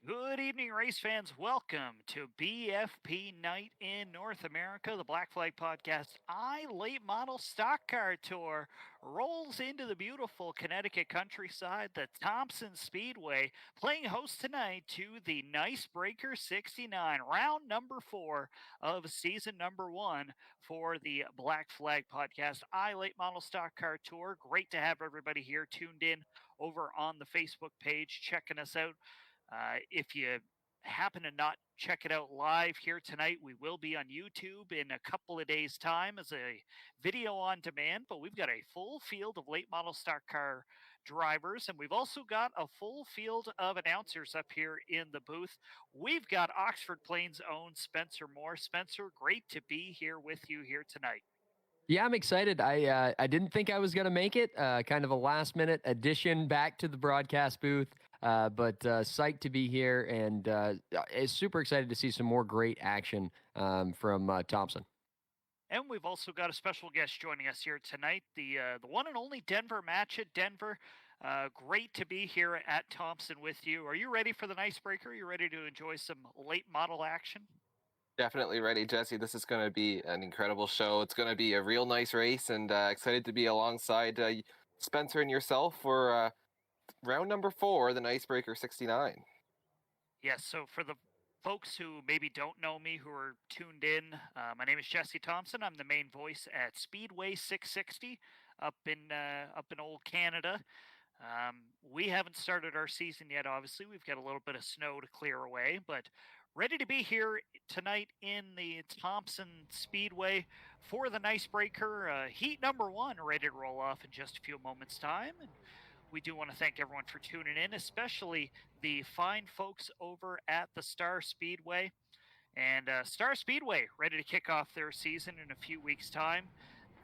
Good evening, race fans. Welcome to BFP Night in North America. The Black Flag Podcast iLate Model Stock Car Tour rolls into the beautiful Connecticut countryside. The Thompson Speedway playing host tonight to the Nicebreaker 69, round number 4 of season number 1 for the Black Flag Podcast iLate Model Stock Car Tour. Great to have everybody here tuned in over on the Facebook page, checking us out. If you happen to not check it out live here tonight, we will be on YouTube in a couple of days' time as a video on demand. But we've got a full field of late model stock car drivers, and we've also got a full field of announcers up here in the booth. We've got Oxford Plains' own Spencer Moore. Spencer, great to be here with you here tonight. Yeah, I'm excited. I didn't think I was going to make it. Kind of a last minute addition back to the broadcast booth, but psyched to be here and super excited to see some more great action from Thompson. And we've also got a special guest joining us here tonight, the one and only Denver Match at Denver. Great to be here at Thompson with you. Are you ready for the Nicebreaker? Are you ready to enjoy some late model action? Definitely ready, Jesse. This is going to be an incredible show. It's going to be a real nice race, and excited to be alongside Spencer and yourself for round number 4, the Nicebreaker 69. Yes, so for the folks who maybe don't know me, who are tuned in, my name is Jesse Thompson. I'm the main voice at Speedway 660 up in old Canada. We haven't started our season yet, obviously. We've got a little bit of snow to clear away, but ready to be here tonight in the Thompson Speedway for the Nicebreaker. Heat number 1 ready to roll off in just a few moments' time. And we do want to thank everyone for tuning in, especially the fine folks over at the Star Speedway. And Star Speedway ready to kick off their season in a few weeks' time.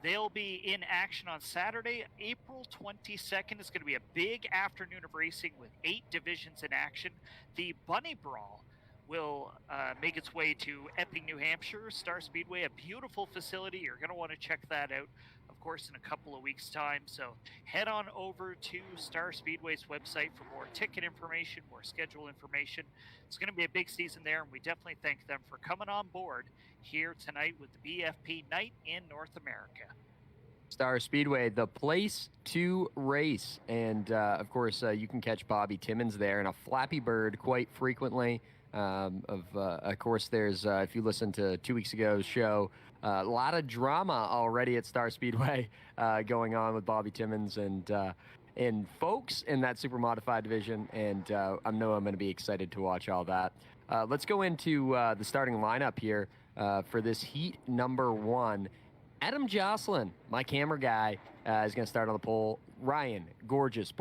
They'll be in action on Saturday, April 22nd. It's going to be a big afternoon of racing with 8 divisions in action. The Bunny Brawl will make its way to Epping, New Hampshire. Star Speedway, a beautiful facility. You're going to want to check that out, of course, in a couple of weeks' time. So head on over to Star Speedway's website for more ticket information, more schedule information. It's going to be a big season there, and we definitely thank them for coming on board here tonight with the BFP Night in North America. Star Speedway, the place to race. And, of course, you can catch Bobby Timmons there in a Flappy Bird quite frequently. Of course, there's, if you listen to 2 weeks ago's show, a lot of drama already at Star Speedway going on with Bobby Timmons and folks in that super modified division. And I know I'm going to be excited to watch all that. Let's go into the starting lineup here for this heat number 1. Adam Jocelyn, my camera guy, is going to start on the pole. Ryan, Borges,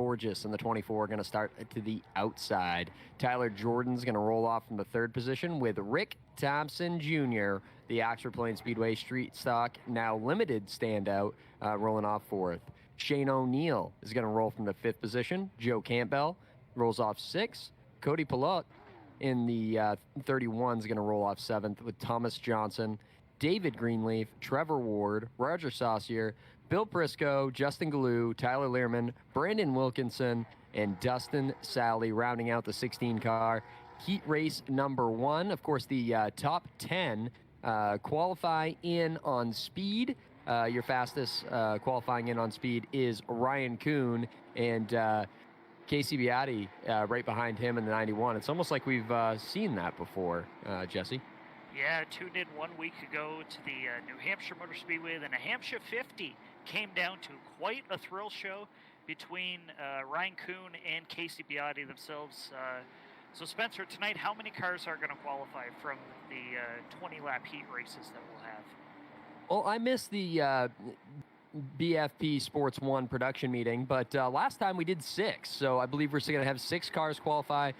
and the 24 going to start to the outside. Tyler Jordan's going to roll off from the 3rd position with Rick Thompson Jr., the Oxford Plains Speedway Street Stock, now limited standout, rolling off 4th. Shane O'Neill is going to roll from the 5th position. Joe Campbell rolls off 6th. Cody Pilote in the 31 is going to roll off 7th with Thomas Johnson, David Greenleaf, Trevor Ward, Roger Saucier, Bill Prisco, Justin Galoo, Tyler Learman, Brandon Wilkinson, and Dustin Sally rounding out the 16 car. Heat race number 1. Of course, the top 10 qualify in on speed. Your fastest qualifying in on speed is Ryan Kuhn and Kasey Beattie right behind him in the 91. It's almost like we've seen that before, Jesse. Yeah, tuned in 1 week ago to the New Hampshire Motor Speedway. The New Hampshire 50 came down to quite a thrill show between Ryan Kuhn and Kasey Beattie themselves. So, Spencer, tonight, how many cars are going to qualify from the 20-lap heat races that we'll have? Well, I missed the BFP Sports 1 production meeting, but last time we did 6, so I believe we're still going to have 6 cars qualify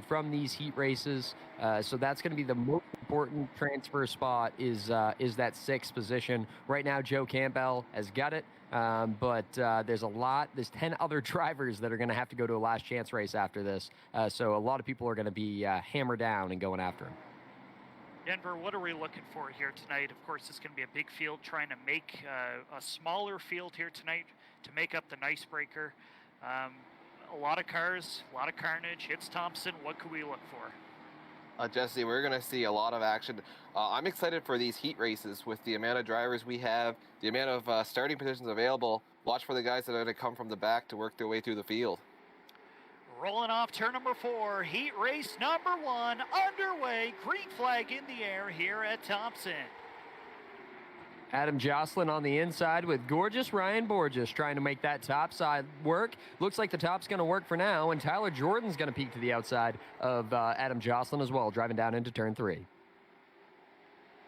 from these heat races. So that's going to be the most important transfer spot is that 6th position. Right now, Joe Campbell has got it, but there's 10 other drivers that are going to have to go to a last chance race after this. So a lot of people are going to be hammered down and going after him. Denver, what are we looking for here tonight? Of course, it's going to be a big field, trying to make a smaller field here tonight to make up the Nicebreaker. a lot of cars, a lot of carnage. It's Thompson. What could we look for? Jesse, we're going to see a lot of action. I'm excited for these heat races with the amount of drivers we have, the amount of starting positions available. Watch for the guys that are going to come from the back to work their way through the field. Rolling off turn number 4, heat race number 1 underway. Green flag in the air here at Thompson. Adam Jocelyn on the inside with gorgeous Ryan Borges trying to make that top side work. Looks like the top's going to work for now, and Tyler Jordan's going to peek to the outside of Adam Jocelyn as well, driving down into turn 3.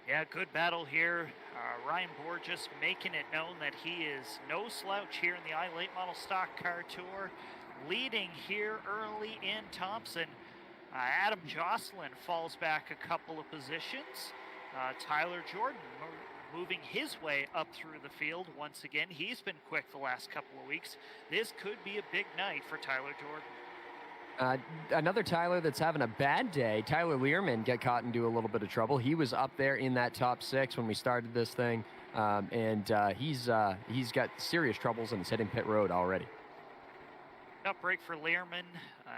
Yeah, good battle here. Ryan Borges making it known that he is no slouch here in the iLate Model Stock Car Tour, leading here early in Thompson. Adam Jocelyn falls back a couple of positions. Tyler Jordan moving his way up through the field once again. He's been quick the last couple of weeks. This could be a big night for Tyler Jordan. Another Tyler that's having a bad day, Tyler Learman, got caught into a little bit of trouble. He was up there in that top 6 when we started this thing, and he's got serious troubles and is hitting pit road already. Up break for Learman,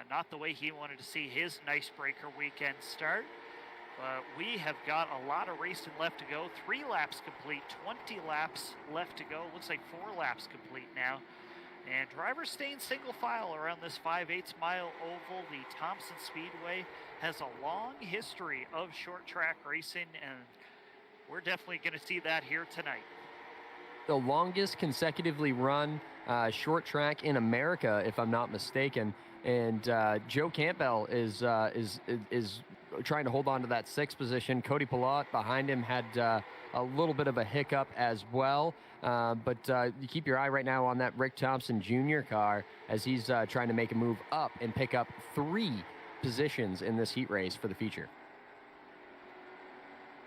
not the way he wanted to see his Nicebreaker weekend start. We have got a lot of racing left to go. 3 laps complete, 20 laps left to go. Looks like 4 laps complete now. And drivers staying single file around this 5/8 mile oval. The Thompson Speedway has a long history of short track racing, and we're definitely going to see that here tonight. The longest consecutively run short track in America, if I'm not mistaken. And Joe Campbell is trying to hold on to that 6th position. Cody Pilat behind him had a little bit of a hiccup as well. But you keep your eye right now on that Rick Thompson Jr. car as he's trying to make a move up and pick up 3 positions in this heat race for the feature.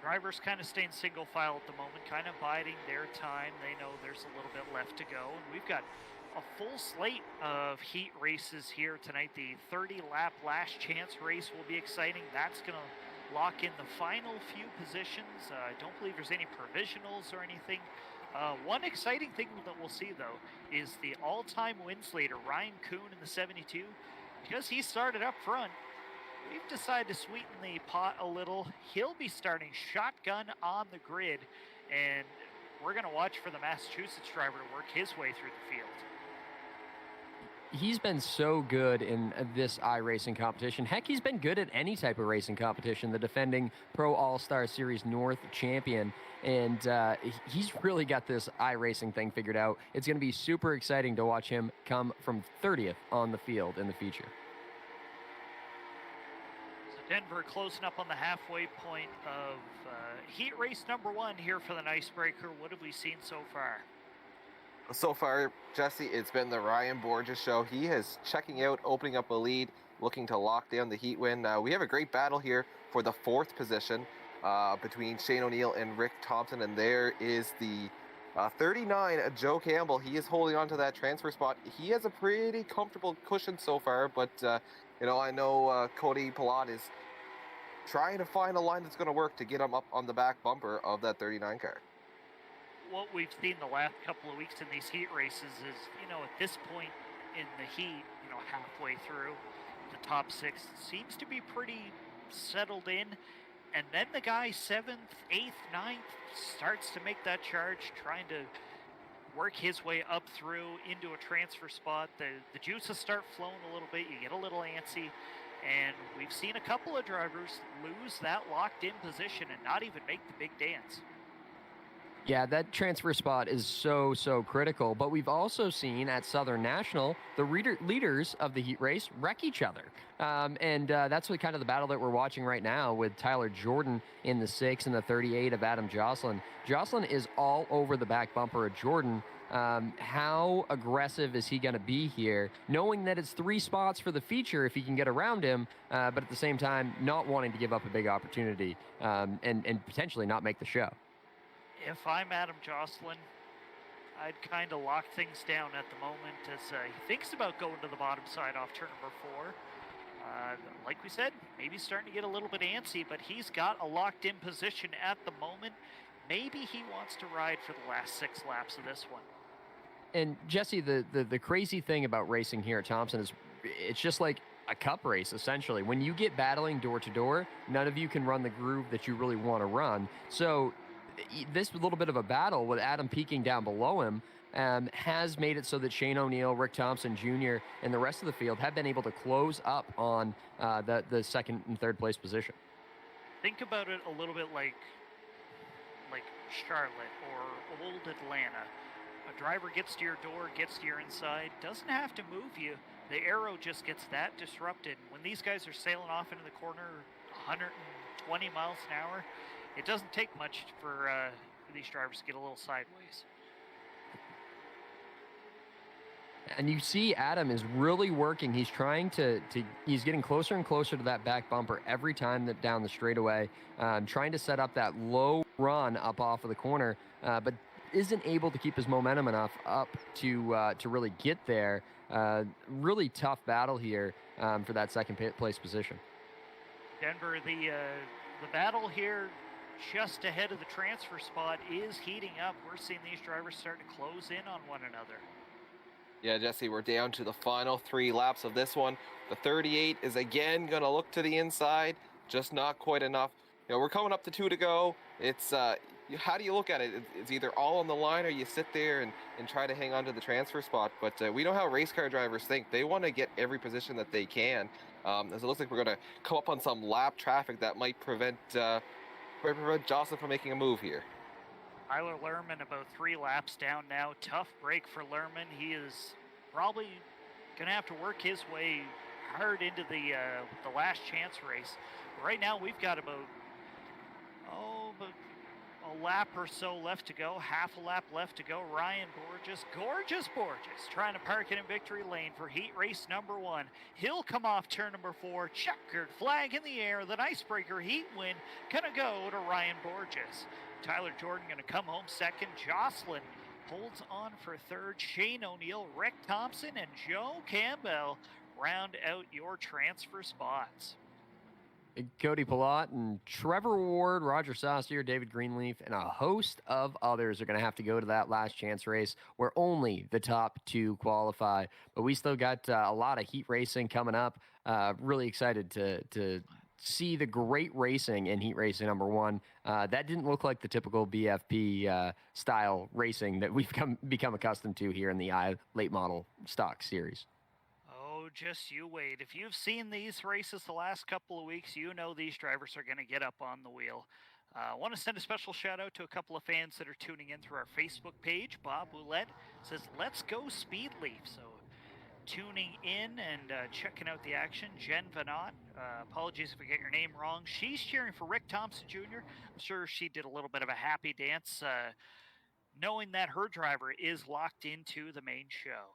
Drivers kind of staying single file at the moment, kind of biding their time. They know there's a little bit left to go. And we've got a full slate of heat races here tonight. The 30-lap last chance race will be exciting. That's going to lock in the final few positions. I don't believe there's any provisionals or anything. One exciting thing that we'll see, though, is the all-time wins leader, Ryan Kuhn in the 72. Because he started up front, we've decided to sweeten the pot a little. He'll be starting shotgun on the grid, and we're going to watch for the Massachusetts driver to work his way through the field. He's been so good in this iRacing competition. Heck, he's been good at any type of racing competition. The defending Pro All-Star Series North champion. And he's really got this iRacing thing figured out. It's going to be super exciting to watch him come from 30th on the field in the feature. So Denver closing up on the halfway point of heat race number 1 here for the Nicebreaker. What have we seen so far? So far, Jesse, it's been the Ryan Borges show. He is checking out, opening up a lead, looking to lock down the heat win. We have a great battle here for the 4th position between Shane O'Neill and Rick Thompson, and there is the 39, Joe Campbell. He is holding on to that transfer spot. He has a pretty comfortable cushion so far, but I know Cody Pilat is trying to find a line that's going to work to get him up on the back bumper of that 39 car. What we've seen the last couple of weeks in these heat races is, at this point in the heat, halfway through, the top 6 seems to be pretty settled in. And then the guy 7th, 8th, 9th starts to make that charge, trying to work his way up through into a transfer spot. The juices start flowing a little bit. You get a little antsy. And we've seen a couple of drivers lose that locked in position and not even make the big dance. Yeah, that transfer spot is so critical. But we've also seen at Southern National, the leaders of the heat race wreck each other. And that's what kind of the battle that we're watching right now with Tyler Jordan in the 6 and the 38 of Adam Jocelyn. Jocelyn is all over the back bumper of Jordan. How aggressive is he going to be here, knowing that it's 3 spots for the feature if he can get around him, but at the same time not wanting to give up a big opportunity and potentially not make the show? If I'm Adam Jocelyn, I'd kind of lock things down at the moment as he thinks about going to the bottom side off turn number 4. Like we said, maybe starting to get a little bit antsy, but he's got a locked in position at the moment. Maybe he wants to ride for the last 6 laps of this one. And Jesse, the crazy thing about racing here at Thompson is it's just like a cup race, essentially. When you get battling door to door, none of you can run the groove that you really want to run. So this little bit of a battle with Adam peeking down below him has made it so that Shane O'Neill, Rick Thompson Jr., and the rest of the field have been able to close up on the second and third place position. Think about it a little bit like Charlotte or old Atlanta. A driver gets to your door, gets to your inside, doesn't have to move you. The aero just gets that disrupted. When these guys are sailing off into the corner 120 miles an hour, it doesn't take much for these drivers to get a little sideways. And you see Adam is really working. He's trying he's getting closer and closer to that back bumper every time that down the straightaway, trying to set up that low run up off of the corner, but isn't able to keep his momentum enough up to really get there. Really tough battle here for that second place position. Denver, the battle here just ahead of the transfer spot is heating up. We're seeing these drivers start to close in on one another. Yeah, Jesse, we're down to the final 3 laps of this one. The 38 is again going to look to the inside, just not quite enough. You know, we're coming up to 2 to go. It's how do you look at it? It's either all on the line or you sit there and try to hang on to the transfer spot. But we know how race car drivers think. They want to get every position that they can. As it looks like we're going to come up on some lap traffic that might prevent Jocelyn from making a move here. Tyler Lerman about 3 laps down now. Tough break for Lerman. He is probably going to have to work his way hard into the last chance race. Right now we've got about a lap or so left to go, half a lap left to go. Ryan Gorgeous, trying to park it in victory lane for heat race number 1. He'll come off turn number 4, checkered flag in the air. The Nicebreaker heat win gonna go to Ryan Borges. Tyler Jordan gonna come home second. Jocelyn holds on for third. Shane O'Neill, Rick Thompson, and Joe Campbell round out your transfer spots. Cody Pilat and Trevor Ward, Roger Saucier, David Greenleaf, and a host of others are going to have to go to that last chance race where only the top 2 qualify. But we still got a lot of heat racing coming up. Really excited to see the great racing in heat racing number 1. That didn't look like the typical BFP style racing that we've become accustomed to here in the iLate model stock series. Just you wait. If you've seen these races the last couple of weeks, you know these drivers are going to get up on the wheel. I want to send a special shout out to a couple of fans that are tuning in through our Facebook page. Bob Ouellette says, "Let's go Speedleaf." So tuning in and checking out the action. Jen Vanot, apologies if I get your name wrong. She's cheering for Rick Thompson Jr. I'm sure she did a little bit of a happy dance knowing that her driver is locked into the main show.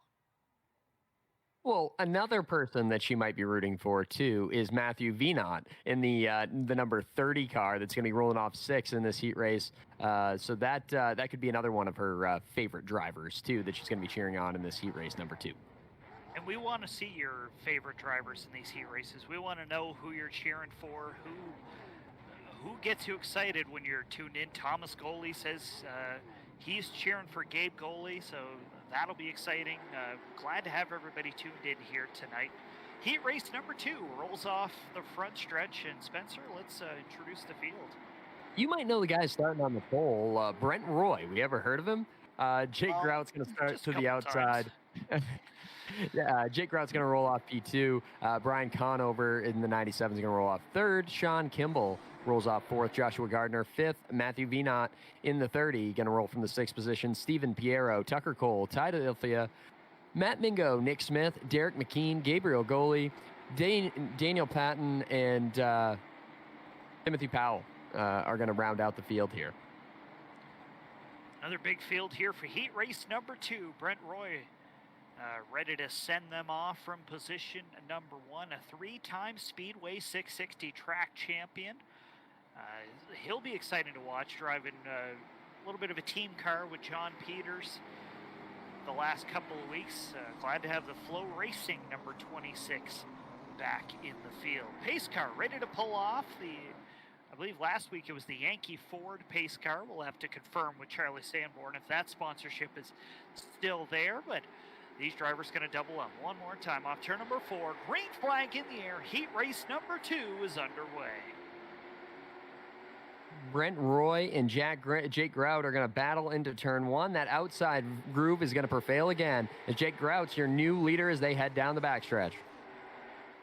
Well, another person that she might be rooting for, too, is Matthew Venot in the number 30 car that's going to be rolling off 6 in this heat race. So that could be another one of her favorite drivers, too, that she's going to be cheering on in this heat race number 2. And we want to see your favorite drivers in these heat races. We want to know who you're cheering for, who gets you excited when you're tuned in. Thomas Goley says he's cheering for Gabe Goley, so that'll be exciting. Glad to have everybody tuned in here tonight. Heat race number 2 rolls off the front stretch. And Spencer, let's introduce the field. You might know the guy starting on the pole, Brent Roy. We ever heard of him? Jake Grout's going to start to the outside. Yeah, Jake Grout's going to roll off P2. Brian Conover in the 97 is going to roll off 3rd. Sean Kimball rolls off 4th. Joshua Gardner 5th. Matthew Venot in the 30 going to roll from the 6th position. Stephen Piero, Tucker Cole, Ty Delphia, Matt Mingo, Nick Smith, Derek McKean, Gabriel Goley, Daniel Patton, and Timothy Powell are going to round out the field here. Another big field here for heat race number 2. Brent Roy ready to send them off from position number 1, a 3-time Speedway 660 track champion. He'll be exciting to watch, driving a little bit of a team car with John Peters the last couple of weeks. Glad to have the Flow Racing number 26 back in the field. Pace car ready to pull off believe last week it was the Yankee Ford pace car. We'll have to confirm with Charlie Sanborn if that sponsorship is still there, but these drivers going to double up one more time off turn number 4. Green flag in the air. Heat race number 2 is underway. Brent Roy and Jake Grout are going to battle into turn 1. That outside groove is going to prevail again as Jake Grout's your new leader as they head down the backstretch.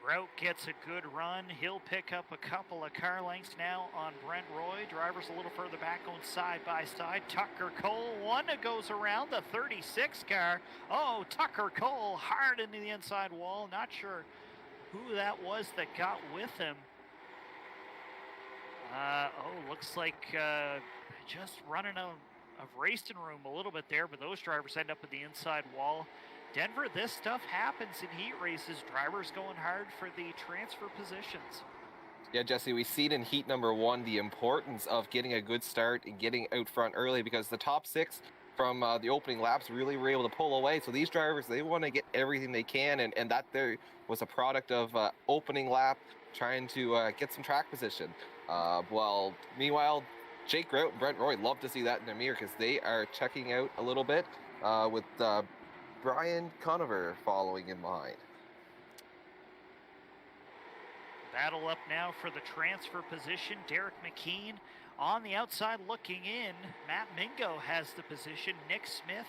Grout gets a good run. He'll pick up a couple of car lengths now on Brent Roy. Drivers a little further back going side by side. Tucker Cole, one that goes around the 36 car. Oh, Tucker Cole hard into the inside wall. Not sure who that was that got with him. Looks like just running of racing room a little bit there, but those drivers end up at the inside wall. Denver, this stuff happens in heat races. Drivers going hard for the transfer positions. Yeah, Jesse, we've seen in heat number 1 the importance of getting a good start and getting out front early, because the top 6 from the opening laps really were able to pull away. So these drivers, they want to get everything they can, and that there was a product of opening lap trying to get some track position. Meanwhile, Jake Grout and Brent Roy love to see that in their mirror, because they are checking out a little bit with Brian Conover following in behind. Battle up now for the transfer position. Derek McKean on the outside looking in. Matt Mingo has the position. Nick Smith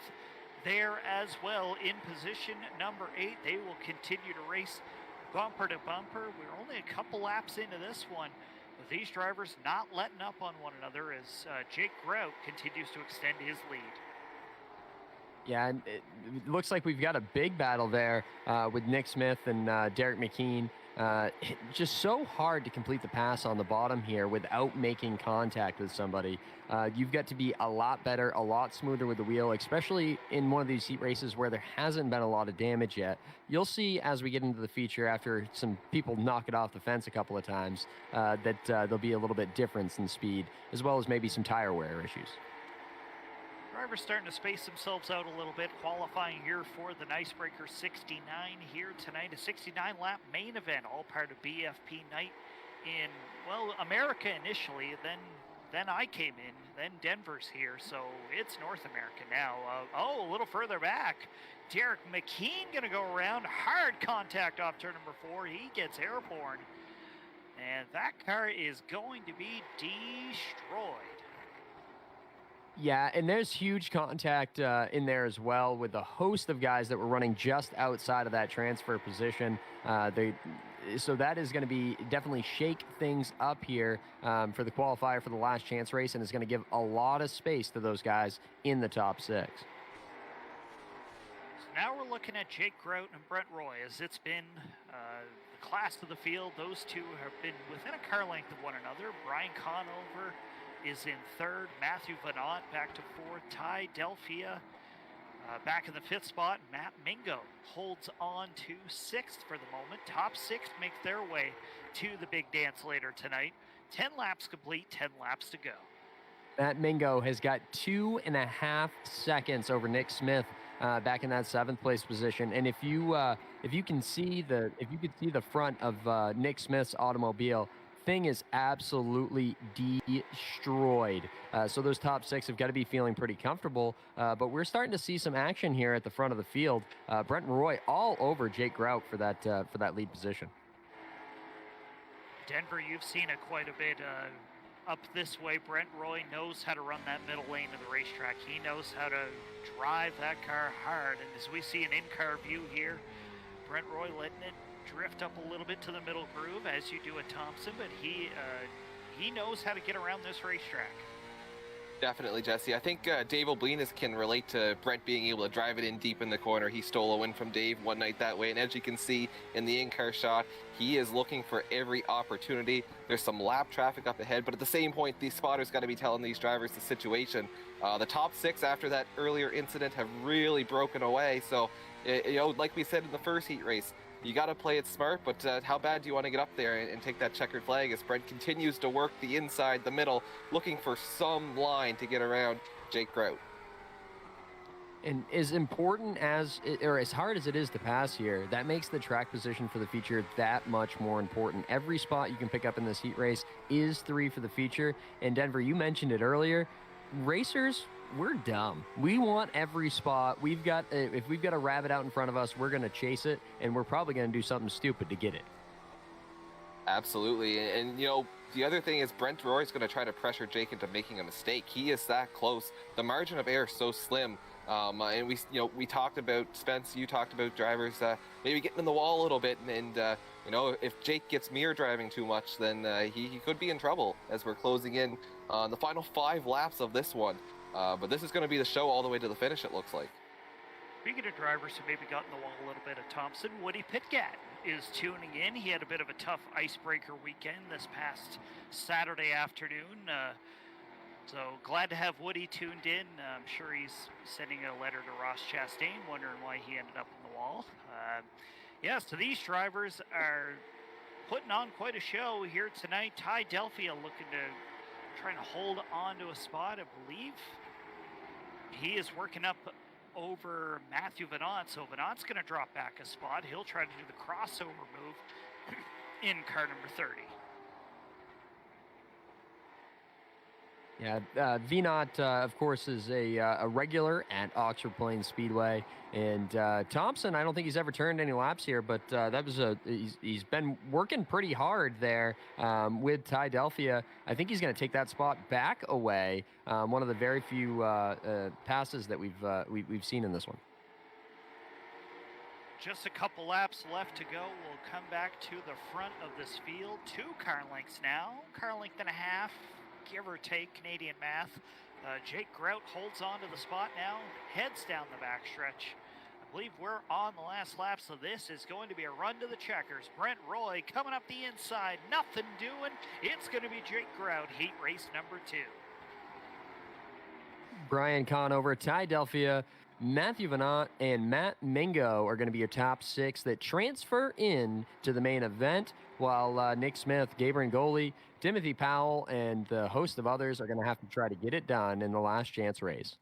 there as well in position number 8. They will continue to race bumper to bumper. We're only a couple laps into this one, with these drivers not letting up on one another as Jake Grout continues to extend his lead. Yeah, and it looks like we've got a big battle there with Nick Smith and Derek McKean. Just so hard to complete the pass on the bottom here without making contact with somebody. You've got to be a lot better, a lot smoother with the wheel, especially in one of these heat races where there hasn't been a lot of damage yet. You'll see as we get into the feature, after some people knock it off the fence a couple of times, that there'll be a little bit difference in speed, as well as maybe some tire wear issues. Drivers starting to space themselves out a little bit. Qualifying here for the Nicebreaker 69 here tonight. A 69-lap main event, all part of BFP night in, well, America initially. Then I came in. Then Denver's here. So it's North America now. A little further back. Derek McKean going to go around. Hard contact off turn number 4. He gets airborne. And that car is going to be destroyed. Yeah, and there's huge contact in there as well with a host of guys that were running just outside of that transfer position. So that is going to be definitely shake things up here for the qualifier for the last chance race, and is going to give a lot of space to those guys in the top 6. So now we're looking at Jake Grout and Brent Roy, as it's been the class of the field. Those two have been within a car length of one another. Brian Conover is in 3rd. Matthew Vanant back to 4th. Ty Delphia back in the 5th spot. Matt Mingo holds on to 6th for the moment. Top 6 make their way to the big dance later tonight. 10 laps complete, 10 laps to go. Matt Mingo has got 2.5 seconds over Nick Smith back in that 7th place position. And if you could see the front of Nick Smith's automobile, thing is absolutely destroyed. So those top 6 have got to be feeling pretty comfortable, but we're starting to see some action here at the front of the field. Brent Roy all over Jake Grout for that lead position. Denver, you've seen it quite a bit up this way. Brent Roy knows how to run that middle lane of the racetrack. He knows how to drive that car hard, and as we see an in-car view here, Brent Roy letting it drift up a little bit to the middle groove, as you do at Thompson, but he knows how to get around this racetrack. Definitely, Jesse. I think Dave Oblinus can relate to Brent being able to drive it in deep in the corner. He stole a win from Dave one night that way, and as you can see in the in-car shot, he is looking for every opportunity. There's some lap traffic up ahead, but at the same point, these spotters got to be telling these drivers the situation. The top 6 after that earlier incident have really broken away, so like we said in the first heat race, you got to play it smart, but how bad do you want to get up there and take that checkered flag as Brent continues to work the inside, the middle, looking for some line to get around Jake Grout? And as important as, or as hard as it is to pass here, that makes the track position for the feature that much more important. Every spot you can pick up in this heat race is 3 for the feature. And Denver, you mentioned it earlier. Racers, we're dumb. We want every spot. If we've got a rabbit out in front of us, we're going to chase it, and we're probably going to do something stupid to get it. Absolutely. And the other thing is Brent Roy's going to try to pressure Jake into making a mistake. He is that close. The margin of error is so slim. And we talked about, Spence, you talked about drivers maybe getting in the wall a little bit. And if Jake gets mirror driving too much, then he could be in trouble as we're closing in on the final 5 laps of this one. But this is going to be the show all the way to the finish, it looks like. Speaking of drivers who maybe got in the wall a little bit, at Thompson, Woody Pitgat is tuning in. He had a bit of a tough icebreaker weekend this past Saturday afternoon. So glad to have Woody tuned in. I'm sure he's sending a letter to Ross Chastain, wondering why he ended up in the wall. So these drivers are putting on quite a show here tonight. Ty Delphia trying to hold on to a spot, I believe. He is working up over Matthew Venant, so Venant's going to drop back a spot. He'll try to do the crossover move in car number 30. Yeah, Venant, of course, is a regular at Oxford Plains Speedway, and Thompson, I don't think he's ever turned any laps here, but he's been working pretty hard there with Ty Delphia. I think he's going to take that spot back away. One of the very few passes that we've seen in this one. Just a couple laps left to go. We'll come back to the front of this field. 2 car lengths now, car length and a half, give or take Canadian math. Jake Grout holds on to the spot now, heads down the backstretch. I believe we're on the last lap, so this is going to be a run to the checkers. Brent Roy coming up the inside, nothing doing. It's going to be Jake Grout, heat race number 2. Brian Conover, Ty Delphia, Matthew Venant, and Matt Mingo are going to be your top 6 that transfer in to the main event, while Nick Smith, Gabriel Goli, Timothy Powell, and the host of others are going to have to try to get it done in the last chance race.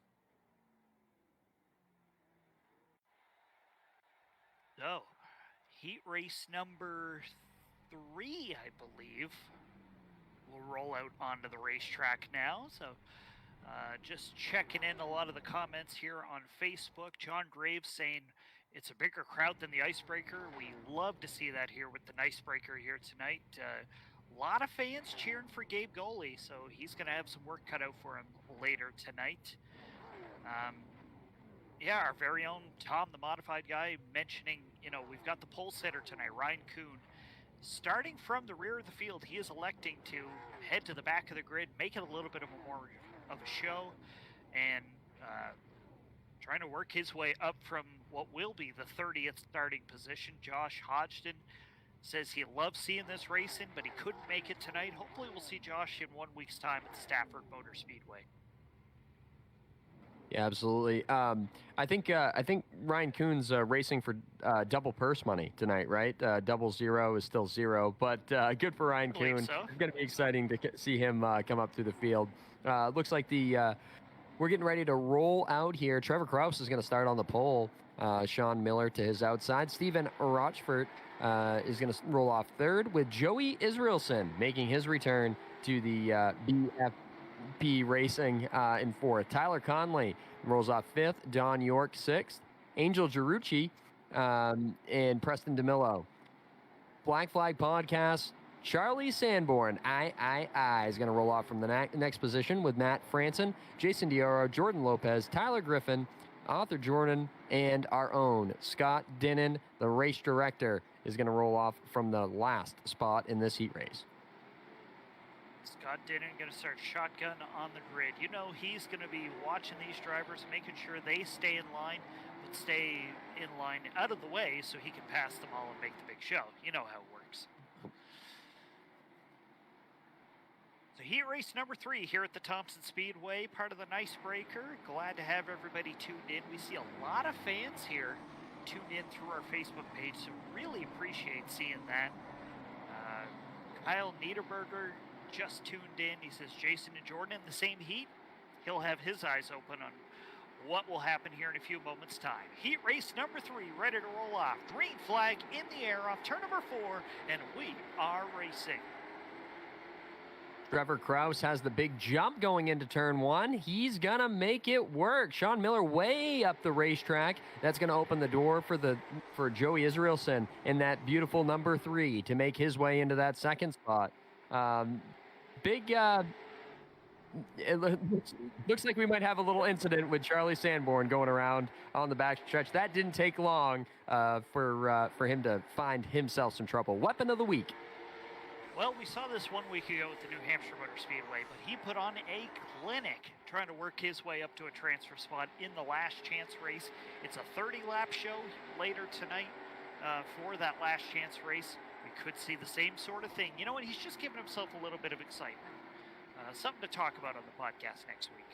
So, heat race number 3, I believe, will roll out onto the racetrack now. So, just checking in a lot of the comments here on Facebook. John Graves saying it's a bigger crowd than the Icebreaker. We love to see that here with the Nicebreaker here tonight. A lot of fans cheering for Gabe Goli, so he's going to have some work cut out for him later tonight. Our very own Tom, the modified guy, mentioning, we've got the pole sitter tonight, Ryan Kuhn. Starting from the rear of the field, he is electing to head to the back of the grid, make it a little bit of a show, and trying to work his way up from what will be the 30th starting position. Josh Hodgson says he loves seeing this racing, but he couldn't make it tonight. Hopefully we'll see Josh in 1 week's time at the Stafford Motor Speedway. Yeah, absolutely. I think Ryan Kuhn's racing for double purse money tonight, right? Double zero is still 0, but good for Ryan Kuhn. So. It's going to be exciting to see him come up through the field. Looks like we're getting ready to roll out here. Trevor Kraus is going to start on the pole. Sean Miller to his outside. Stephen Rochford is going to roll off 3rd, with Joey Israelson making his return to the BFP Racing in 4th. Tyler Conley rolls off 5th. Don York 6th. Angel Girucci and Preston DeMillo. Black Flag Podcast. Charlie Sanborn, is going to roll off from the next position with Matt Franson, Jason Dioro, Jordan Lopez, Tyler Griffin, Arthur Jordan, and our own Scott Dinnan, the race director, is going to roll off from the last spot in this heat race. Scott Dinnan going to start shotgun on the grid. He's going to be watching these drivers, making sure they stay in line, but stay in line out of the way so he can pass them all and make the big show. You know how it works. So heat race number 3 here at the Thompson Speedway, part of the Nicebreaker. Glad to have everybody tuned in. We see a lot of fans here tuned in through our Facebook page, so really appreciate seeing that. Kyle Niederberger just tuned in. He says Jason and Jordan in the same heat. He'll have his eyes open on what will happen here in a few moments' time. Heat race number 3 ready to roll off. Green flag in the air off turn number 4, and we are racing. Trevor Kraus has the big jump going into turn 1. He's going to make it work. Sean Miller way up the racetrack. That's going to open the door for Joey Israelson in that beautiful number 3 to make his way into that second spot. It looks like we might have a little incident with Charlie Sanborn going around on the backstretch. That didn't take long for him to find himself some trouble. Weapon of the week. Well, we saw this 1 week ago at the New Hampshire Motor Speedway, but he put on a clinic trying to work his way up to a transfer spot in the last chance race. It's a 30-lap show later tonight for that last chance race. We could see the same sort of thing. You know what? He's just giving himself a little bit of excitement. Something to talk about on the podcast next week.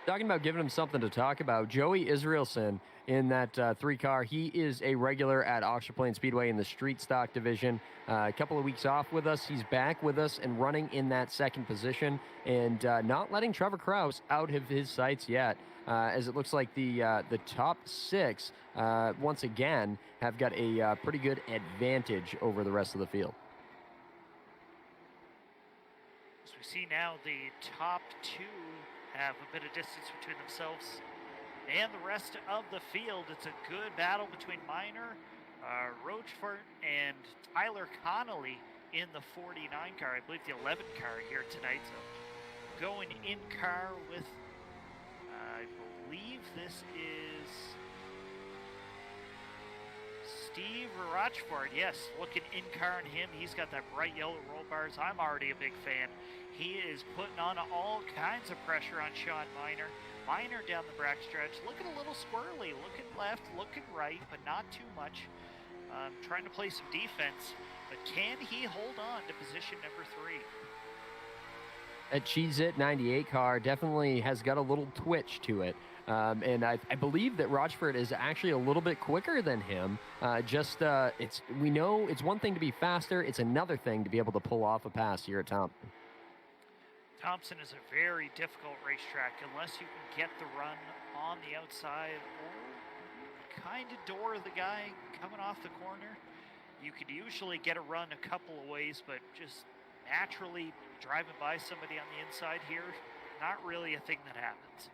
Talking about giving him something to talk about, Joey Israelson in that 3-car. He is a regular at Oxford Plains Speedway in the street stock division. A couple of weeks off with us. He's back with us and running in that second position and not letting Trevor Kraus out of his sights yet, as it looks like the top 6, once again, have got a pretty good advantage over the rest of the field. As we see now, the top 2 have a bit of distance between themselves and the rest of the field. It's a good battle between Minor, Rochefort, and Tyler Connolly in the 49 car. I believe the 11 car here tonight. So going in car with, I believe this is Steve Rochefort. Yes, looking in car on him. He's got that bright yellow roll bars. I'm already a big fan. He is putting on all kinds of pressure on Sean Minor. Minor down the backstretch, looking a little squirrely, looking left, looking right, but not too much. Trying to play some defense, but can he hold on to position number 3? That Cheez-It 98 car definitely has got a little twitch to it. And I believe that Rochefort is actually a little bit quicker than him. We know it's one thing to be faster. It's another thing to be able to pull off a pass here at Thompson. Thompson is a very difficult racetrack unless you can get the run on the outside or kind of door the guy coming off the corner. You could usually get a run a couple of ways, but just naturally driving by somebody on the inside here, not really a thing that happens.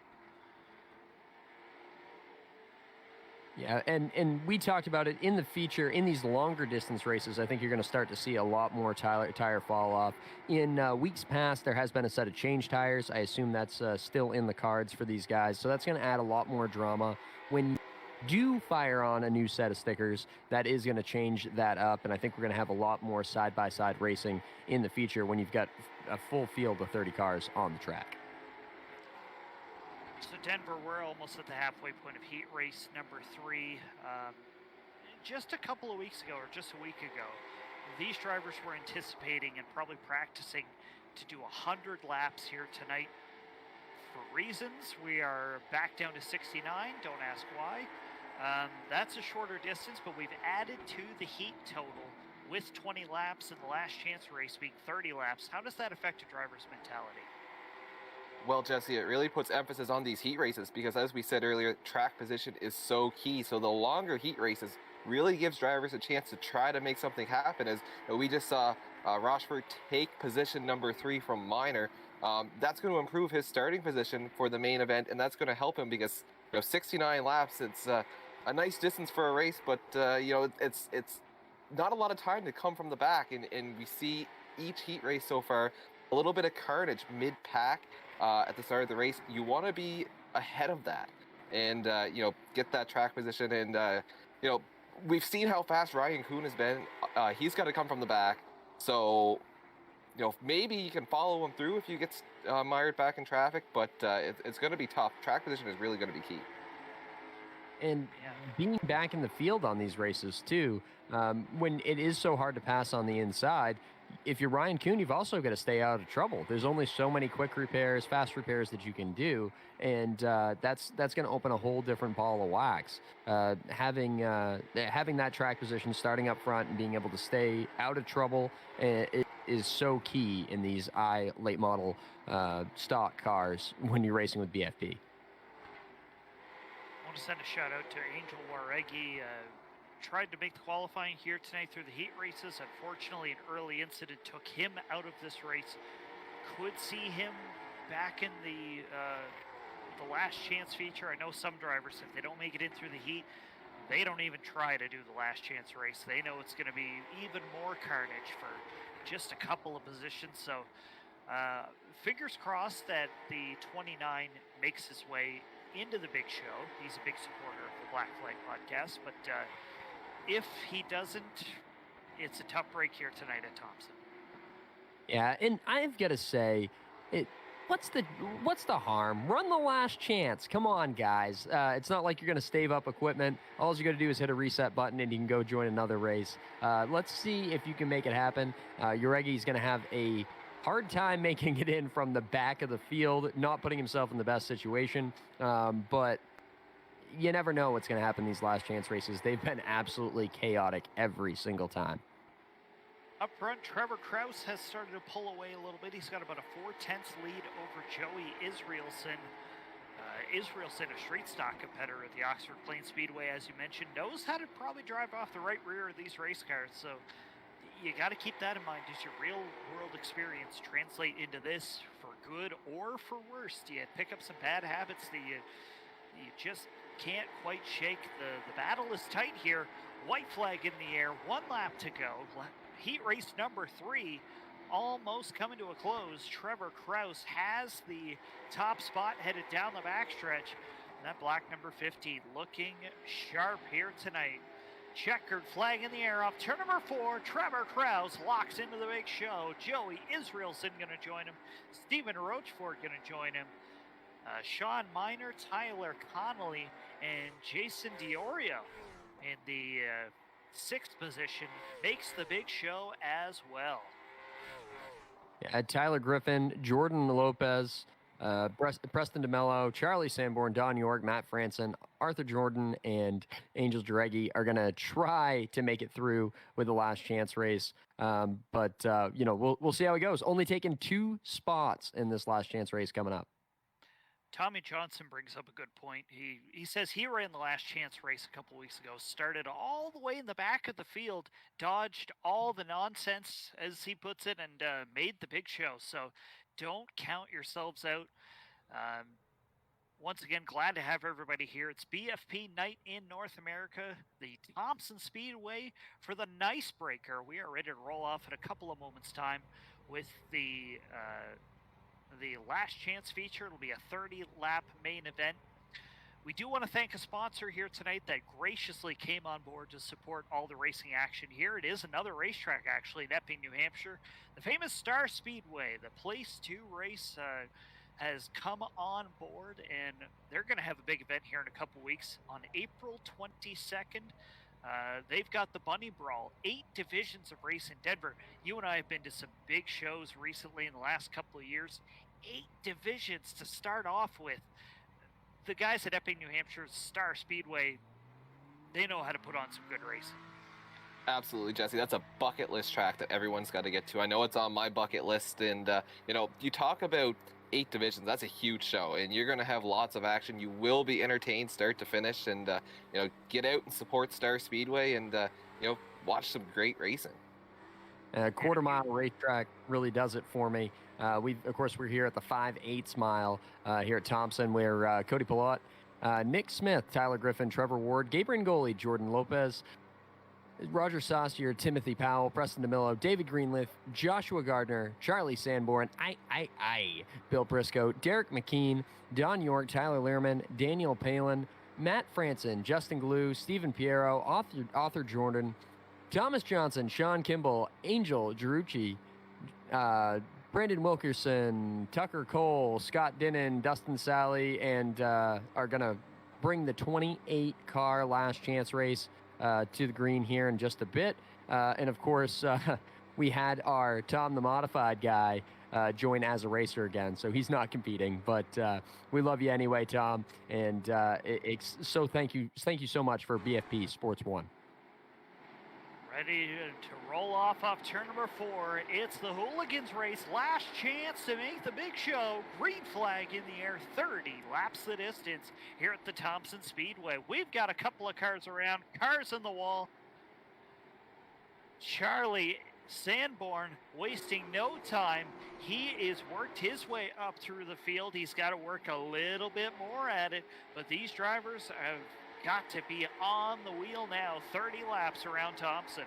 Yeah, and we talked about it in the feature. In these longer distance races, I think you're going to start to see a lot more tire fall off. In weeks past, there has been a set of change tires. I assume that's still in the cards for these guys. So that's going to add a lot more drama. When you do fire on a new set of stickers, that is going to change that up. And I think we're going to have a lot more side-by-side racing in the future when you've got a full field of 30 cars on the track. So Denver, we're almost at the halfway point of heat race number 3. Just a couple of weeks ago, or just a week ago, these drivers were anticipating and probably practicing to do 100 laps here tonight. For reasons, we are back down to 69. Don't ask why. That's a shorter distance, but we've added to the heat total with 20 laps in the last chance race being 30 laps. How does that affect a driver's mentality? Well, Jesse, it really puts emphasis on these heat races because, as we said earlier, track position is so key. So the longer heat races really gives drivers a chance to try to make something happen. As we just saw Rochefort take position number 3 from Minor. That's going to improve his starting position for the main event, and that's going to help him because 69 laps, it's a nice distance for a race, but it's not a lot of time to come from the back, and we see each heat race so far a little bit of carnage mid-pack. At the start of the race, you want to be ahead of that and, get that track position. And, we've seen how fast Ryan Kuhn has been. He's got to come from the back. So, maybe you can follow him through if you get mired back in traffic, but it's going to be tough. Track position is really going to be key. And being back in the field on these races, too, when it is so hard to pass on the inside, if you're Ryan Kuhn, you've also got to stay out of trouble. There's only so many quick repairs, fast repairs that you can do, and that's going to open a whole different ball of wax. Having that track position starting up front and being able to stay out of trouble is so key in these iLate model stock cars when you're racing with BFP. want to send a shout out to Angel Waregi. Tried to make the qualifying here tonight through the heat races. Unfortunately, an early incident took him out of this race. Could see him back in the last chance feature. I know some drivers, if they don't make it in through the heat, they don't even try to do the last chance race. They know it's going to be even more carnage for just a couple of positions. So fingers crossed that the 29 makes his way into the big show. He's a big supporter of the Black Flag podcast, but if he doesn't, it's a tough break here tonight at Thompson. Yeah, and I've got to say, what's the harm? Run the last chance. Come on, guys. It's not like you're going to stave up equipment. All you got to do is hit a reset button, and you can go join another race. Let's see if you can make it happen. Uregi's going to have a hard time making it in from the back of the field, not putting himself in the best situation, but you never know what's going to happen in these last chance races. They've been absolutely chaotic every single time. Up front, Trevor Kraus has started to pull away a little bit. He's got about a 4/10 lead over Joey Israelson. Israelson, a street stock competitor at the Oxford Plains Speedway, as you mentioned, knows how to probably drive off the right rear of these race cars. So you got to keep that in mind. Does your real world experience translate into this for good or for worse? Do you pick up some bad habits that you just can't quite shake? The battle is tight here. White flag in the air, 1 lap to go. Heat race number 3 almost coming to a close. Trevor Kraus has the top spot headed down the backstretch. And that black number 15 looking sharp here tonight. Checkered flag in the air off turn number 4. Trevor Kraus locks into the big show. Joey Israelson going to join him. Stephen Rochefort going to join him. Sean Miner, Tyler Connolly, and Jason Diorio in the 6th position makes the big show as well. Yeah, Tyler Griffin, Jordan Lopez, Preston DeMello, Charlie Sanborn, Don York, Matt Franson, Arthur Jordan, and Angel Jareggi are going to try to make it through with the last chance race. But we'll see how it goes. Only taking 2 spots in this last chance race coming up. Tommy Johnson brings up a good point. He says he ran the last chance race a couple weeks ago, started all the way in the back of the field, dodged all the nonsense, as he puts it, and made the big show. So don't count yourselves out. Once again, glad to have everybody here. It's BFP night in North America, the Thompson Speedway for the Nicebreaker. We are ready to roll off in a couple of moments' time with the last chance feature. It'll be a 30-lap main event. We do want to thank a sponsor here tonight that graciously came on board to support all the racing action here. It is another racetrack, actually, in Epping, New Hampshire. The famous Star Speedway, the place to race, has come on board, and they're going to have a big event here in a couple weeks on April 22nd. They've got the Bunny Brawl, 8 divisions of race in Denver. You and I have been to some big shows recently in the last couple of years. 8 divisions to start off with. The guys at Epping, New Hampshire's Star Speedway, they know how to put on some good racing. Absolutely, Jesse. That's a bucket list track that everyone's got to get to. I know it's on my bucket list, and you talk about 8 divisions. That's a huge show, and you're going to have lots of action. You will be entertained start to finish, and get out and support Star Speedway, and watch some great racing. A quarter-mile racetrack really does it for me. We're here at the 5/8 mile here at Thompson, where Cody Pilote, Nick Smith, Tyler Griffin, Trevor Ward, Gabriel Ngoli, Jordan Lopez, Roger Saucier, Timothy Powell, Preston DeMillo, David Greenleaf, Joshua Gardner, Charlie Sanborn, Bill Briscoe, Derek McKean, Don York, Tyler Learman, Daniel Palin, Matt Franson, Justin Glue, Stephen Piero, Arthur Jordan, Thomas Johnson, Sean Kimball, Angel Girucci, Brandon Wilkerson, Tucker Cole, Scott Dinnan, Dustin Sally, and are going to bring the 28-car last chance race to the green here in just a bit. And, of course, we had our Tom the Modified guy join as a racer again, so he's not competing. But we love you anyway, Tom. And so thank you so much for BFP Sports 1. Ready to roll off turn number 4. It's the Hooligans race. Last chance to make the big show. Green flag in the air. 30 laps the distance here at the Thompson Speedway. We've got a couple of cars around. Cars on the wall. Charlie Sanborn wasting no time. He is worked his way up through the field. He's got to work a little bit more at it. But these drivers have got to be on the wheel now. 30 laps around Thompson.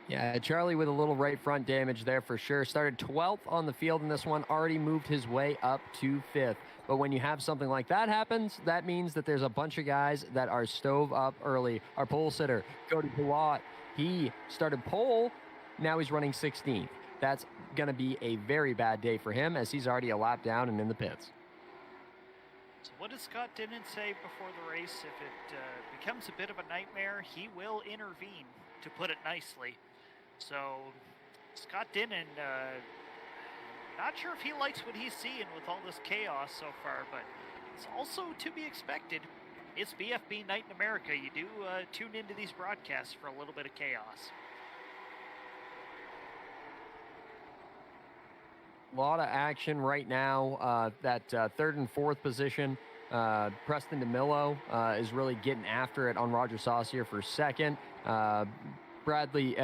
Yeah, Charlie with a little right front damage there for sure. Started 12th on the field in this one, already moved his way up to 5th. But when you have something like that happens, that means that there's a bunch of guys that are stove up early. Our pole sitter, Cody Pilat, he started pole, now he's running 16th. That's going to be a very bad day for him as he's already a lap down and in the pits. So what does Scott Dinnan say before the race? If it becomes a bit of a nightmare, he will intervene, to put it nicely. So Scott Dinnan, not sure if he likes what he's seeing with all this chaos so far, but it's also to be expected. It's BFB Night in America. You do tune into these broadcasts for a little bit of chaos. A lot of action right now. That third and fourth position, Preston DeMillo is really getting after it on Roger Saucier for second. Bradley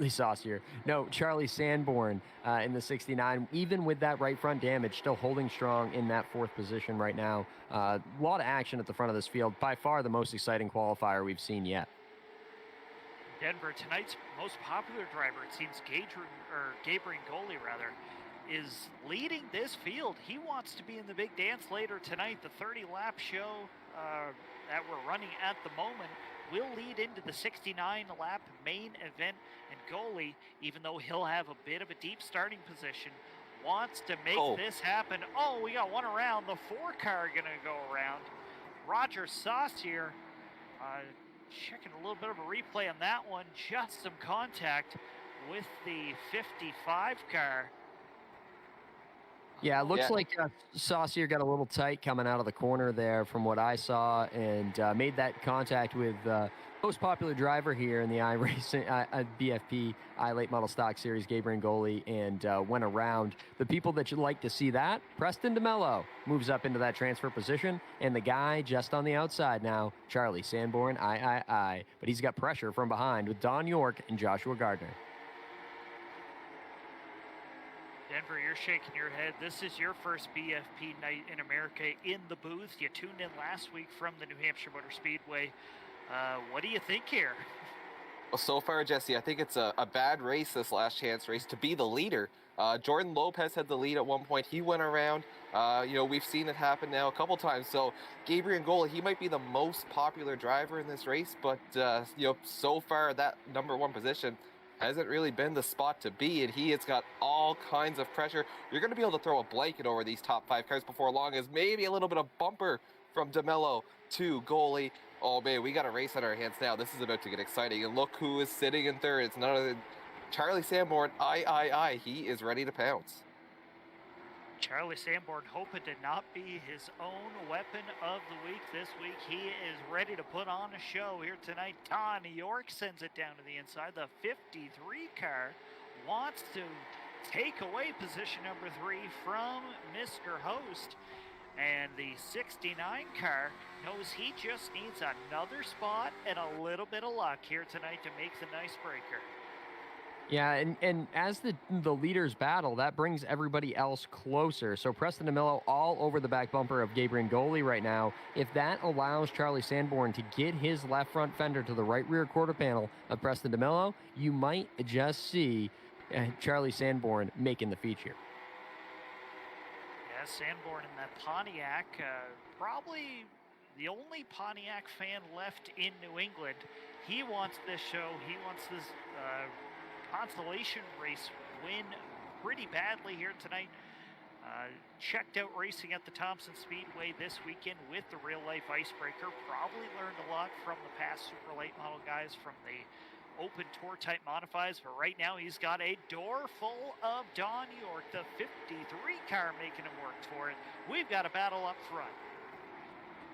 Saucier. No, Charlie Sanborn in the 69. Even with that right front damage, still holding strong in that fourth position right now. A lot of action at the front of this field. By far the most exciting qualifier we've seen yet. Denver, tonight's most popular driver, it seems Gabriel Goli, is leading this field. He wants to be in the big dance later tonight. The 30-lap show that we're running at the moment will lead into the 69-lap main event. And Goli, even though he'll have a bit of a deep starting position, wants to make this happen. Oh, we got one around. The 4-car going to go around. Roger Saucier checking a little bit of a replay on that one. Just some contact with the 55 car. Yeah, it looks like Saucier got a little tight coming out of the corner there from what I saw, and made that contact with most popular driver here in the BFP iLate Model Stock Series, Gabriel Goli, and went around. The people that you'd like to see that, Preston DeMello moves up into that transfer position, and the guy just on the outside now, Charlie Sanborn, but he's got pressure from behind with Don York and Joshua Gardner. Denver, you're shaking your head. This is your first BFP Night in America in the booth. You tuned in last week from the New Hampshire Motor Speedway. What do you think here? Well, so far, Jesse, I think it's a bad race, this last chance race, to be the leader. Jordan Lopez had the lead at one point. He went around. We've seen it happen now a couple times. So Gabriel Goli, he might be the most popular driver in this race, but so far that number one position hasn't really been the spot to be, and he has got all kinds of pressure. You're going to be able to throw a blanket over these top 5 cars before long, as maybe a little bit of bumper from DeMello to Goli. Oh man, we got a race on our hands now. This is about to get exciting, and look who is sitting in third. It's none other than Charlie Sanborn. He is ready to pounce. Charlie Sanborn hoping to not be his own weapon of the week this week. He is ready to put on a show here tonight. Don York sends it down to the inside. The 53 car wants to take away position number 3 from Mr. Host. And the 69 car knows he just needs another spot and a little bit of luck here tonight to make the Nicebreaker. Yeah, and as the leaders battle, that brings everybody else closer. So Preston DeMello all over the back bumper of Gabriel Goli right now. If that allows Charlie Sanborn to get his left front fender to the right rear quarter panel of Preston DeMello, you might just see Charlie Sanborn making the feature. Yeah, Sanborn in that Pontiac, probably the only Pontiac fan left in New England. He wants this show. He wants this consolation race win pretty badly here tonight. Checked out racing at the Thompson Speedway this weekend with the real-life Icebreaker. Probably learned a lot from the past super late model guys from the open tour type modifies, but right now he's got a door full of Don York, the 53 car, making him work for it. We've got a battle up front.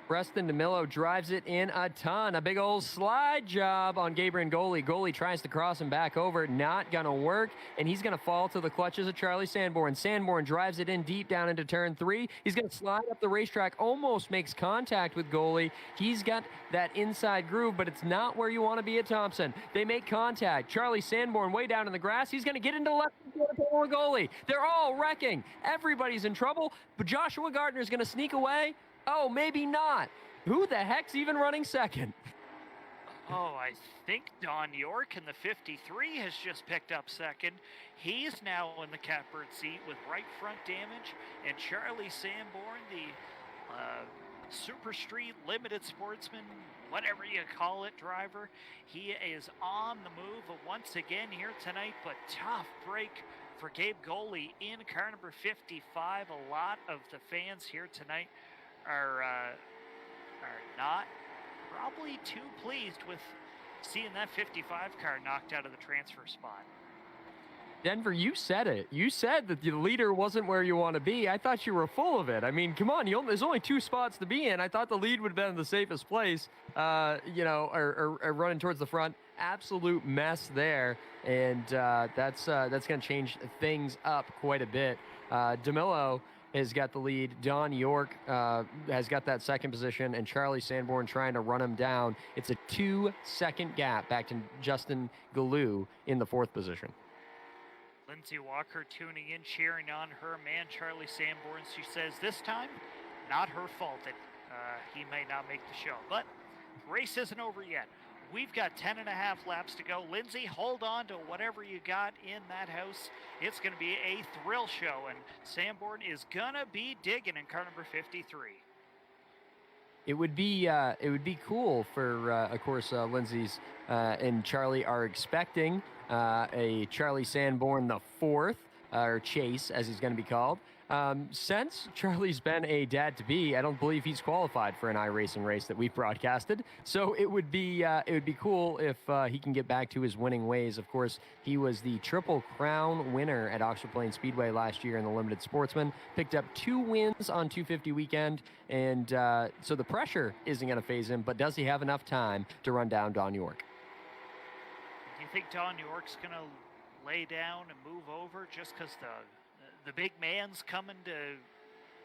Preston DeMillo drives it in a ton. A big old slide job on Gabriel Goalie. Goalie tries to cross him back over. Not going to work, and he's going to fall to the clutches of Charlie Sanborn. Sanborn drives it in deep down into turn 3. He's going to slide up the racetrack, almost makes contact with Goalie. He's got that inside groove, but it's not where you want to be at Thompson. They make contact. Charlie Sanborn way down in the grass. He's going to get into the left corner Goalie. They're all wrecking. Everybody's in trouble, but Joshua Gardner's going to sneak away. Oh, maybe not. Who the heck's even running second? Oh, I think Don York in the 53 has just picked up second. He's now in the catbird seat with right front damage. And Charlie Sanborn, the Super Street Limited Sportsman, whatever you call it, driver, he is on the move once again here tonight. But tough break for Gabe Goalie in car number 55. A lot of the fans here tonight are not probably too pleased with seeing that 55 car knocked out of the transfer spot. Denver, you said it. You said that the leader wasn't where you want to be. I thought you were full of it. I mean, come on, there's only 2 spots to be in. I thought the lead would have been in the safest place, or running towards the front. Absolute mess there, and that's going to change things up quite a bit. DeMillo has got the lead. Don York has got that second position, and Charlie Sanborn trying to run him down. It's a 2-second gap back to Justin Galoo in the 4th position. Lindsay Walker tuning in, cheering on her man, Charlie Sanborn. She says this time, not her fault that he may not make the show. But race isn't over yet. We've got 10 and a half laps to go. Lindsay, hold on to whatever you got in that house. It's going to be a thrill show, and Sanborn is going to be digging in car number 53. It would be cool for, of course, Lindsay's and Charlie are expecting a Charlie Sanborn the 4th, or Chase, as he's going to be called. Since Charlie's been a dad-to-be, I don't believe he's qualified for an iRacing race that we've broadcasted. So it would be cool if he can get back to his winning ways. Of course, he was the Triple Crown winner at Oxford Plains Speedway last year in the Limited Sportsman. Picked up 2 wins on 250 weekend, and so the pressure isn't going to phase him. But does he have enough time to run down Don York? Do you think Don York's going to lay down and move over just because the big man's coming to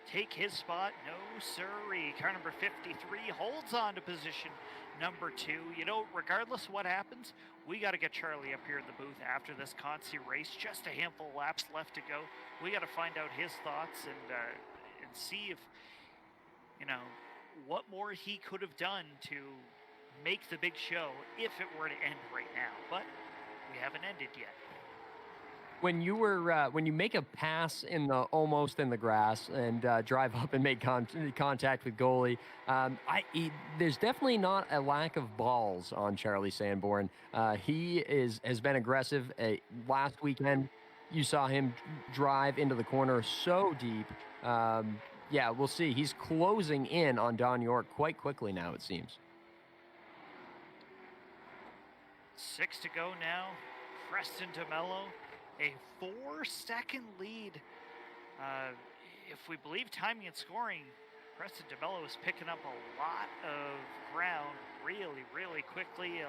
take his spot? No, sirree. Car number 53 holds on to position number 2. You know, regardless of what happens, we got to get Charlie up here in the booth after this Concy race. Just a handful of laps left to go. We got to find out his thoughts and see if, what more he could have done to make the big show if it were to end right now. But we haven't ended yet. When you make a pass almost in the grass and drive up and make contact with Goalie, there's definitely not a lack of balls on Charlie Sanborn. He has been aggressive. Last weekend, you saw him drive into the corner so deep. Yeah, we'll see. He's closing in on Don York quite quickly now, it seems. 6 to go now. Preston DeMello. A 4-second lead. If we believe timing and scoring, Preston DeMello is picking up a lot of ground really, really quickly.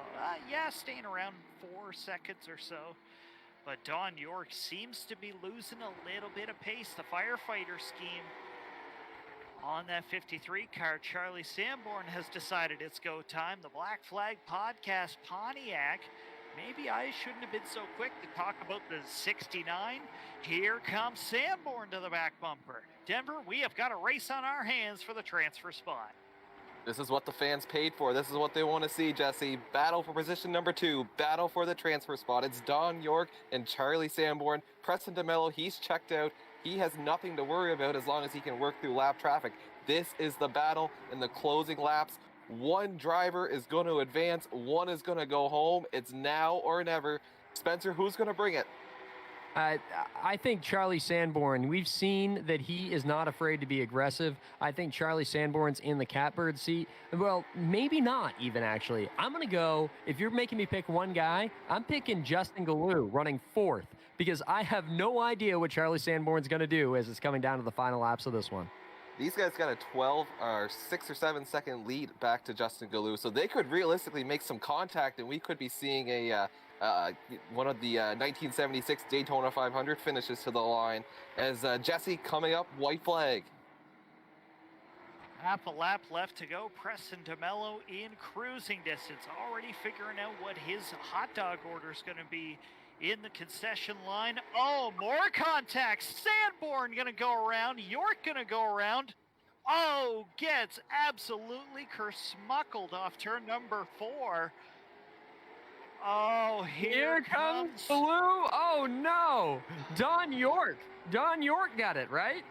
Staying around 4 seconds or so. But Don York seems to be losing a little bit of pace. The firefighter scheme on that 53 car. Charlie Sanborn has decided it's go time. The Black Flag Podcast Pontiac. Maybe I shouldn't have been so quick to talk about the 69. Here comes Sanborn to the back bumper. Denver, we have got a race on our hands for the transfer spot. This is what the fans paid for. This is what they want to see, Jesse. Battle for position number 2. Battle for the transfer spot. It's Don York and Charlie Sanborn. Preston DeMello, he's checked out. He has nothing to worry about as long as he can work through lap traffic. This is the battle in the closing laps. One driver is going to advance. One is going to go home. It's now or never. Spencer, who's going to bring it? I think Charlie Sanborn, we've seen that he is not afraid to be aggressive. I think Charlie Sanborn's in the catbird seat. Well, maybe not even, actually. I'm going to go, if you're making me pick one guy, I'm picking Justin Galoo running 4th because I have no idea what Charlie Sanborn's going to do as it's coming down to the final laps of this one. These guys got a 12 or 6 or 7 second lead back to Justin Galoo, so they could realistically make some contact, and we could be seeing a one of the 1976 Daytona 500 finishes to the line as Jesse coming up, white flag. Half a lap left to go. Preston DeMello in cruising distance, already figuring out what his hot dog order is going to be in the concession line. Oh, more contact. Sanborn going to go around. York going to go around. Oh, gets absolutely kersmuckled off turn number 4. Oh, here comes Blue. Oh, no. Don York got it, right?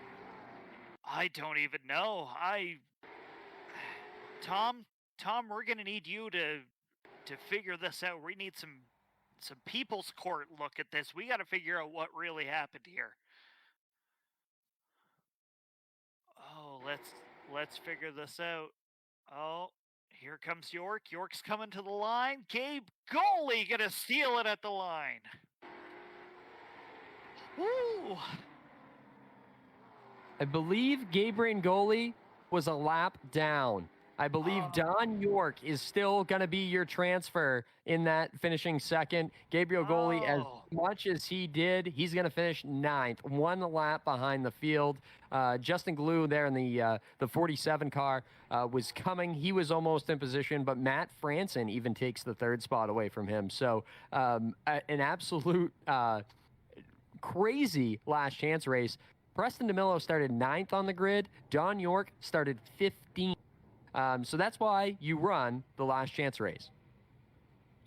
I don't even know. Tom, we're going to need you to figure this out. We need some people's court look at this. We got to figure out what really happened here. Oh, let's figure this out. Oh, here comes York. York's coming to the line. Gabe Goalie gonna steal it at the line. Woo! I believe Gabe Goalie was a lap down. I believe Don York is still going to be your transfer in that finishing second. Gabriel Goalie, as much as he did, he's going to finish 9th, 1 lap behind the field. Justin Glue there in the 47 car was coming. He was almost in position, but Matt Franson even takes the 3rd spot away from him. So an absolute crazy last chance race. Preston DeMello started 9th on the grid. Don York started 15th. So that's why you run the last chance race.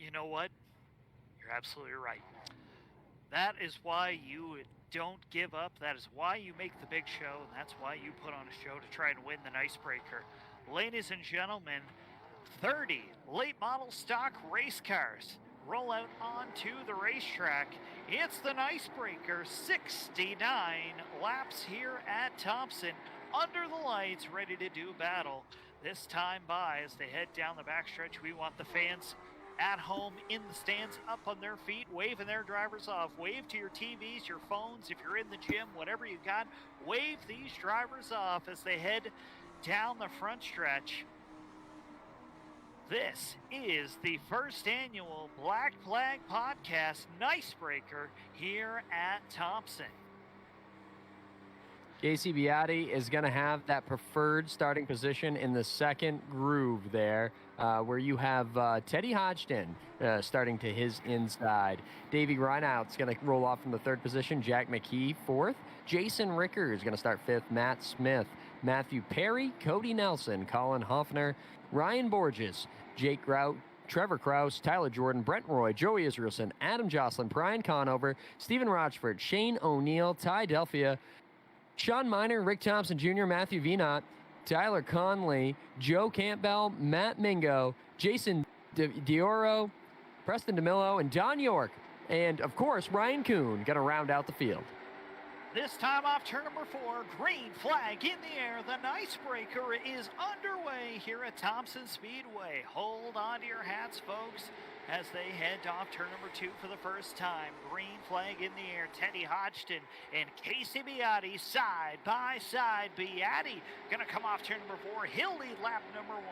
You know what? You're absolutely right. That is why you don't give up. That is why you make the big show. And that's why you put on a show to try and win the Nicebreaker. Ladies and gentlemen, 30 late model stock race cars roll out onto the racetrack. It's the Nicebreaker, 69 laps here at Thompson, under the lights, ready to do battle. This time by, as they head down the backstretch, we want the fans at home in the stands up on their feet, waving their drivers off. Wave to your TVs, your phones, if you're in the gym, whatever you got, wave these drivers off as they head down the front stretch. This is the first annual Black Flag Podcast Nicebreaker here at Thompson. Kasey Beattie is going to have that preferred starting position in the second groove there, where you have Teddy Hodgson starting to his inside. Davey Reinouts going to roll off from the 3rd position. Jack McKee 4th. Jason Ricker is going to start 5th. Matt Smith, Matthew Perry, Cody Nelson, Colin Hoffner, Ryan Borges, Jake Grout, Trevor Kraus, Tyler Jordan, Brent Roy, Joey Israelson, Adam Jocelyn, Brian Conover, Stephen Rochford, Shane O'Neill, Ty Delphia, Sean Miner, Rick Thompson Jr., Matthew Venot, Tyler Conley, Joe Campbell, Matt Mingo, Jason Dioro, Preston DeMello, and Don York. And, of course, Ryan Kuhn going to round out the field. This time off turn number 4, green flag in the air. The Nicebreaker is underway here at Thompson Speedway. Hold on to your hats, folks, as they head off turn number 2 for the first time. Green flag in the air. Teddy Hodgson and Kasey Beattie side by side. Beattie going to come off turn number 4. He'll lead lap number 1.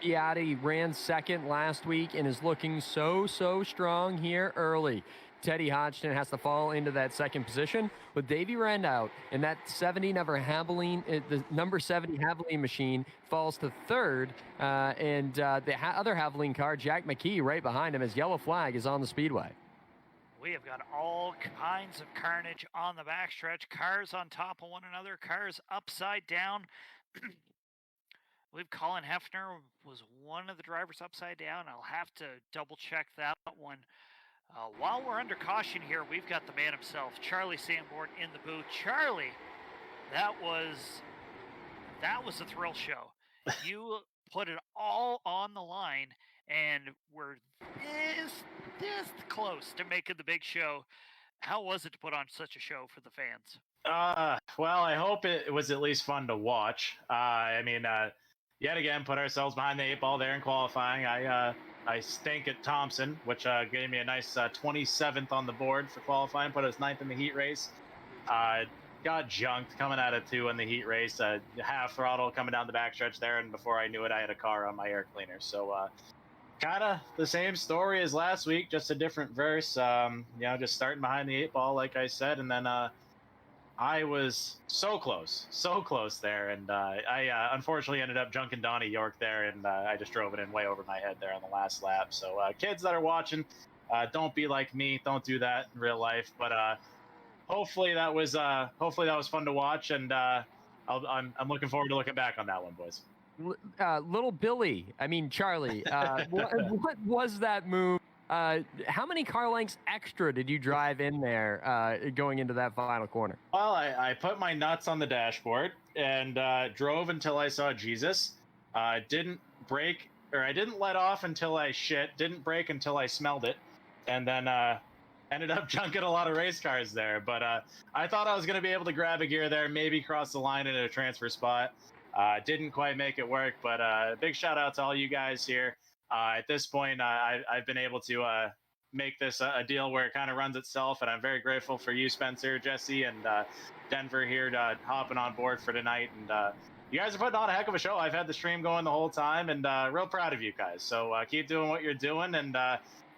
Beattie ran 2nd last week and is looking so strong here early. Teddy Hodgson has to fall into that 2nd position with Davey Randout, and that 70 number Haviline, the number 70 Haviline machine falls to 3rd, and the other Haviline car, Jack McKee, right behind him as yellow flag is on the speedway. We have got all kinds of carnage on the backstretch. Cars on top of one another, cars upside down. I believe Colin Hefner was one of the drivers upside down. I'll have to double check that one. While we're under caution here, we've got the man himself, Charlie Sanborn, in the booth. Charlie, that was a thrill show. You put it all on the line, and we're this close to making the big show. How was it to put on such a show for the fans? Well, I hope it was at least fun to watch. Yet again, put ourselves behind the 8 ball there in qualifying. I stink at Thompson, which gave me a nice 27th on the board for qualifying, put us 9th in the heat race. got junked coming out of 2 in the heat race, half throttle coming down the backstretch there, and before I knew it, I had a car on my air cleaner. So kind of the same story as last week, just a different verse. Just starting behind the 8 ball, like I said, and then I was so close there, and I unfortunately ended up junking Donnie York there, and I just drove it in way over my head there on the last lap. So kids that are watching, don't be like me. Don't do that in real life. But hopefully that was fun to watch, and I'm looking forward to looking back on that one, boys. Little Billy, I mean Charlie, what was that move? How many car lengths extra did you drive in there going into that final corner? Well, I put my nuts on the dashboard and drove until I saw Jesus. Didn't brake, or I didn't let off until I shit. Didn't brake until I smelled it, and then ended up junking a lot of race cars there. But I thought I was going to be able to grab a gear there, maybe cross the line in a transfer spot. Didn't quite make it work, but big shout out to all you guys here. At this point, I've been able to make this a deal where it kind of runs itself, and I'm very grateful for you, Spencer, Jesse, and Denver here hopping on board for tonight. And you guys are putting on a heck of a show. I've had the stream going the whole time, and real proud of you guys. So keep doing what you're doing, and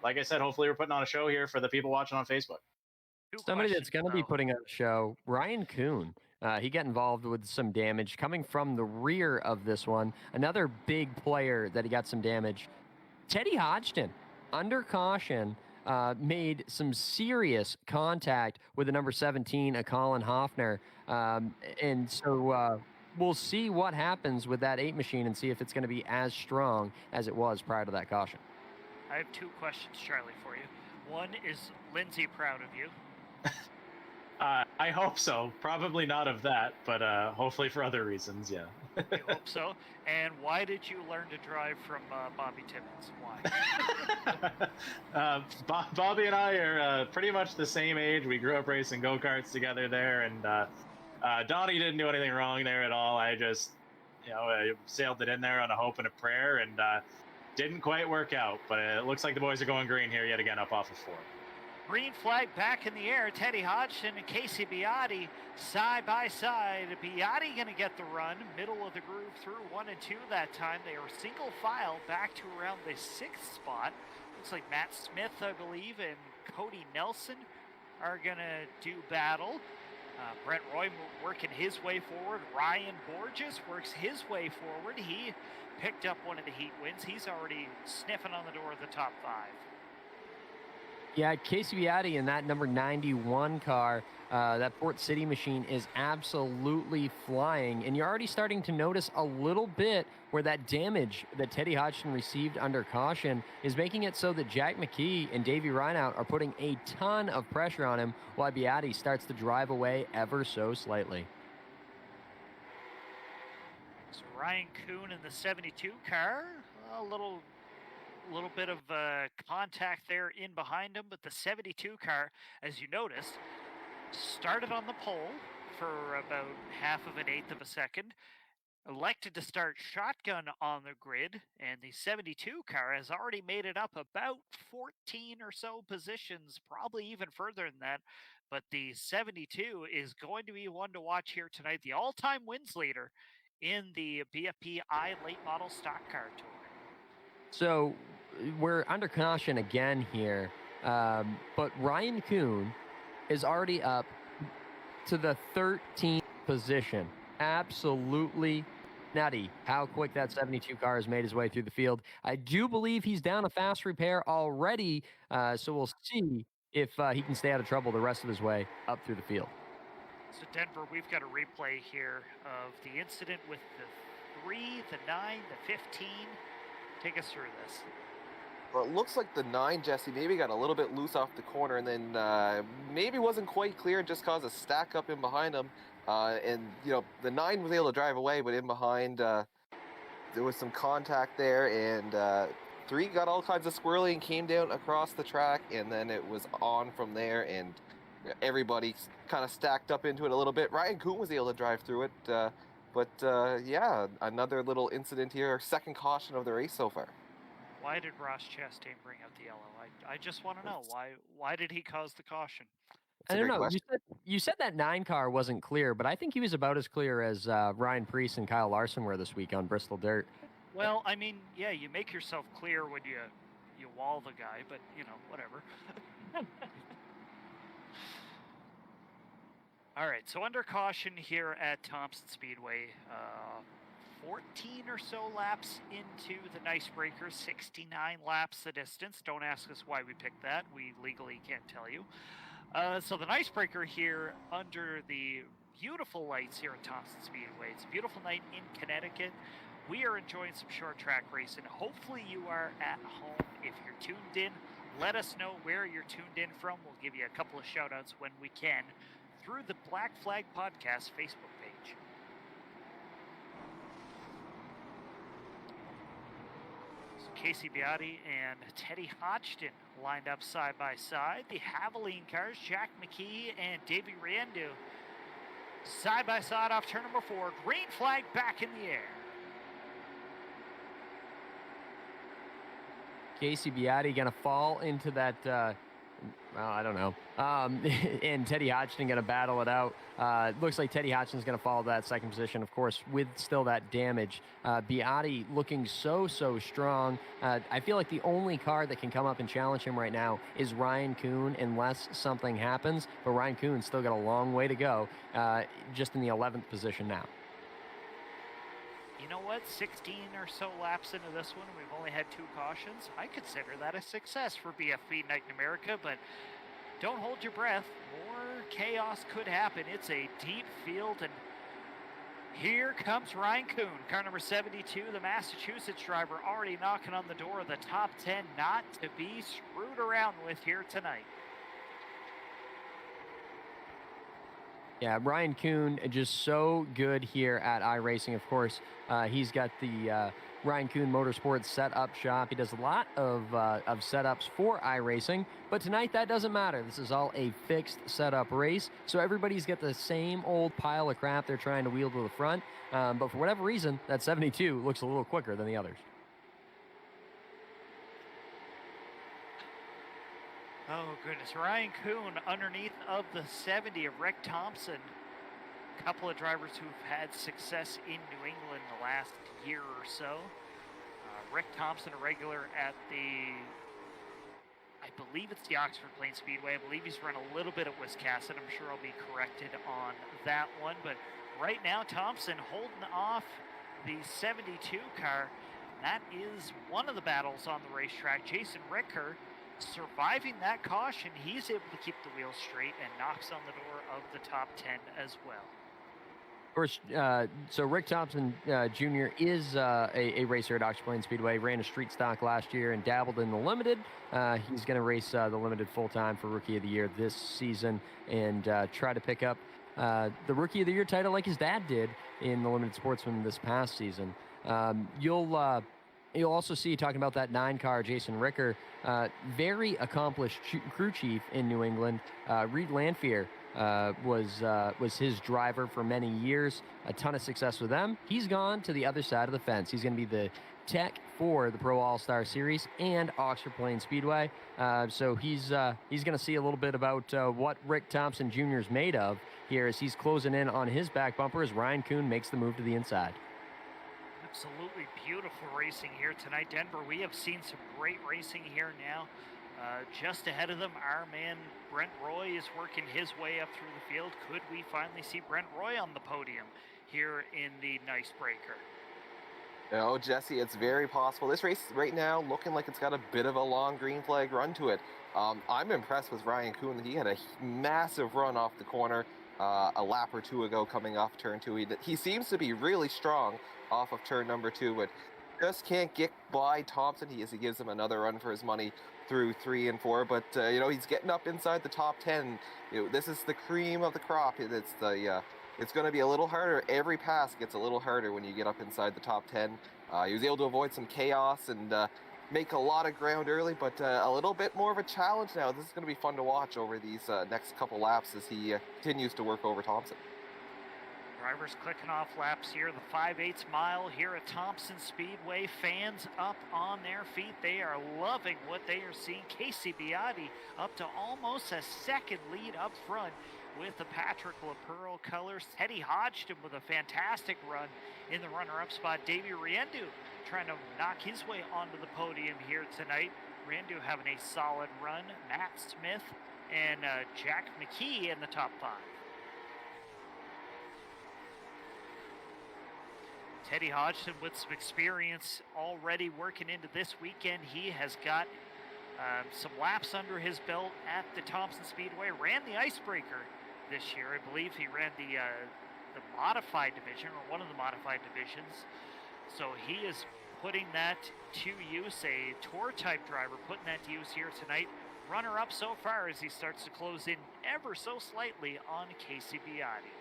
like I said, hopefully we're putting on a show here for the people watching on Facebook. Somebody that's going to be putting on a show, Ryan Kuhn. He got involved with some damage coming from the rear of this one. Another big player that he got some damage. Teddy Hodgson, under caution, made some serious contact with the number 17, Colin Hoffner. And so we'll see what happens with that 8 machine and see if it's going to be as strong as it was prior to that caution. I have 2 questions, Charlie, for you. One, is Lindsay proud of you? I hope so. Probably not of that, but hopefully for other reasons, yeah. I hope so. And why did you learn to drive from Bobby Timmons? Why? Bobby and I are pretty much the same age. We grew up racing go-karts together there, and Donnie didn't do anything wrong there at all. I just, I sailed it in there on a hope and a prayer, and didn't quite work out. But it looks like the boys are going green here yet again, up off of 4. Green flag back in the air. Teddy Hodgson and Kasey Beattie side by side. Beattie going to get the run. Middle of the groove through 1 and 2 that time. They were single file back to around the 6th spot. Looks like Matt Smith, I believe, and Cody Nelson are going to do battle. Brent Roy working his way forward. Ryan Borges works his way forward. He picked up one of the heat wins. He's already sniffing on the door of the top 5. Yeah, Kasey Beattie in that number 91 car, that Port City machine is absolutely flying. And you're already starting to notice a little bit where that damage that Teddy Hodgson received under caution is making it so that Jack McKee and Davey Reinout are putting a ton of pressure on him while Beattie starts to drive away ever so slightly. So Ryan Kuhn in the 72 car, a little bit of contact there in behind him, but the 72 car, as you noticed, started on the pole for about half of an eighth of a second, elected to start shotgun on the grid, and the 72 car has already made it up about 14 or so positions, probably even further than that. But the 72 is going to be one to watch here tonight, the all-time wins leader in the BFP iLate Model Stock Car Tour. So we're under caution again here, but Ryan Kuhn is already up to the 13th position. Absolutely nutty how quick that 72 car has made his way through the field. I do believe he's down a fast repair already, so we'll see if he can stay out of trouble the rest of his way up through the field. So Denver, we've got a replay here of the incident with the 3, the 9, the 15. Take us through this. Well, it looks like the 9, Jesse, maybe got a little bit loose off the corner, and then maybe wasn't quite clear, just caused a stack up in behind him. And the 9 was able to drive away, but in behind there was some contact there, and 3 got all kinds of squirrely and came down across the track, and then it was on from there, and everybody kind of stacked up into it a little bit. Ryan Kuhn was able to drive through it, but yeah, another little incident here, second caution of the race so far. Why did Ross Chastain bring out the yellow? I just want to know, why did he cause the caution? It's I a don't great know. question. You said that 9 car wasn't clear, but I think he was about as clear as Ryan Preece and Kyle Larson were this week on Bristol Dirt. Well, I mean, yeah, you make yourself clear when you wall the guy, but whatever. All right, so under caution here at Thompson Speedway, 14 or so laps into the Nicebreaker, 69 laps the distance. Don't ask us why we picked that. We legally can't tell you. So the Nicebreaker here under the beautiful lights here at Thompson Speedway. It's a beautiful night in Connecticut. We are enjoying some short track racing. Hopefully you are at home. If you're tuned in, let us know where you're tuned in from. We'll give you a couple of shout outs when we can through the Black Flag Podcast Facebook page. So Kasey Beattie and Teddy Hodgson lined up side by side. The Haviline cars, Jack McKee and Davey Riendu, side by side off turn number 4. Green flag back in the air. Kasey Beattie going to fall into that, well, I don't know. And Teddy Hodgson going to battle it out. Looks like Teddy Hodgson's going to follow that second position, of course, with still that damage. Beattie looking so strong. I feel like the only car that can come up and challenge him right now is Ryan Kuhn, unless something happens. But Ryan Kuhn's still got a long way to go, just in the 11th position now. You know what? 16 or so laps into this one, we've only had 2 cautions. I consider that a success for BFB Night in America, but don't hold your breath. More chaos could happen. It's a deep field, and here comes Ryan Kuhn, car number 72, the Massachusetts driver, already knocking on the door of the top 10, not to be screwed around with here tonight. Yeah, Ryan Kuhn just so good here at iRacing. Of course, he's got the Ryan Kuhn Motorsports setup shop. He does a lot of setups for iRacing, but tonight that doesn't matter. This is all a fixed setup race, so everybody's got the same old pile of crap they're trying to wheel to the front, but for whatever reason, that 72 looks a little quicker than the others. Oh, goodness. Ryan Kuhn underneath of the 70 of Rick Thompson. A couple of drivers who've had success in New England the last year or so. Rick Thompson, a regular at I believe it's the Oxford Plains Speedway. I believe he's run a little bit at Wiscasset. I'm sure I'll be corrected on that one. But right now, Thompson holding off the 72 car. That is one of the battles on the racetrack. Jason Ricker surviving that caution, he's able to keep the wheels straight and knocks on the door of the top 10 as well. Of course, so Rick Thompson Jr. is a racer at Oxford Plains Speedway, ran a street stock last year and dabbled in the limited. He's going to race the limited full-time for Rookie of the Year this season and try to pick up the Rookie of the Year title like his dad did in the Limited Sportsman this past season. You'll also see, talking about that 9 car, Jason Ricker, very accomplished crew chief in New England. Reed Lanphier was his driver for many years. A ton of success with them. He's gone to the other side of the fence. He's going to be the tech for the Pro All-Star Series and Oxford Plains Speedway. So he's going to see a little bit about what Rick Thompson Jr. is made of here as he's closing in on his back bumper as Ryan Kuhn makes the move to the inside. Absolutely beautiful racing here tonight, Denver. We have seen some great racing here now. Just ahead of them, our man Brent Roy is working his way up through the field. Could we finally see Brent Roy on the podium here in the Nicebreaker? No, Jesse, it's very possible. This race right now looking like it's got a bit of a long green flag run to it. I'm impressed with Ryan Kuhn. He had a massive run off the corner a lap or two ago coming off turn 2. He seems to be really strong off of turn number 2, but just can't get by Thompson. He gives him another run for his money through 3 and 4, but he's getting up inside the top 10. This is the cream of the crop. It's going to be a little harder. Every pass gets a little harder when you get up inside the top 10. He was able to avoid some chaos and make a lot of ground early, but a little bit more of a challenge now. This is going to be fun to watch over these next couple laps as he continues to work over Thompson. Drivers clicking off laps here. The 5/8 mile here at Thompson Speedway. Fans up on their feet. They are loving what they are seeing. Kasey Beattie up to almost a second lead up front with the Patrick LaPearl colors. Teddy Hodgson with a fantastic run in the runner-up spot. Davey Riendu trying to knock his way onto the podium here tonight. Riendu having a solid run. Matt Smith and Jack McKee in the top 5. Teddy Hodgson with some experience already working into this weekend. He has got some laps under his belt at the Thompson Speedway. Ran the Icebreaker this year. I believe he ran the modified division, or one of the modified divisions. So he is putting that to use, a tour type driver putting that to use here tonight. Runner up so far as he starts to close in ever so slightly on Kasey Beattie.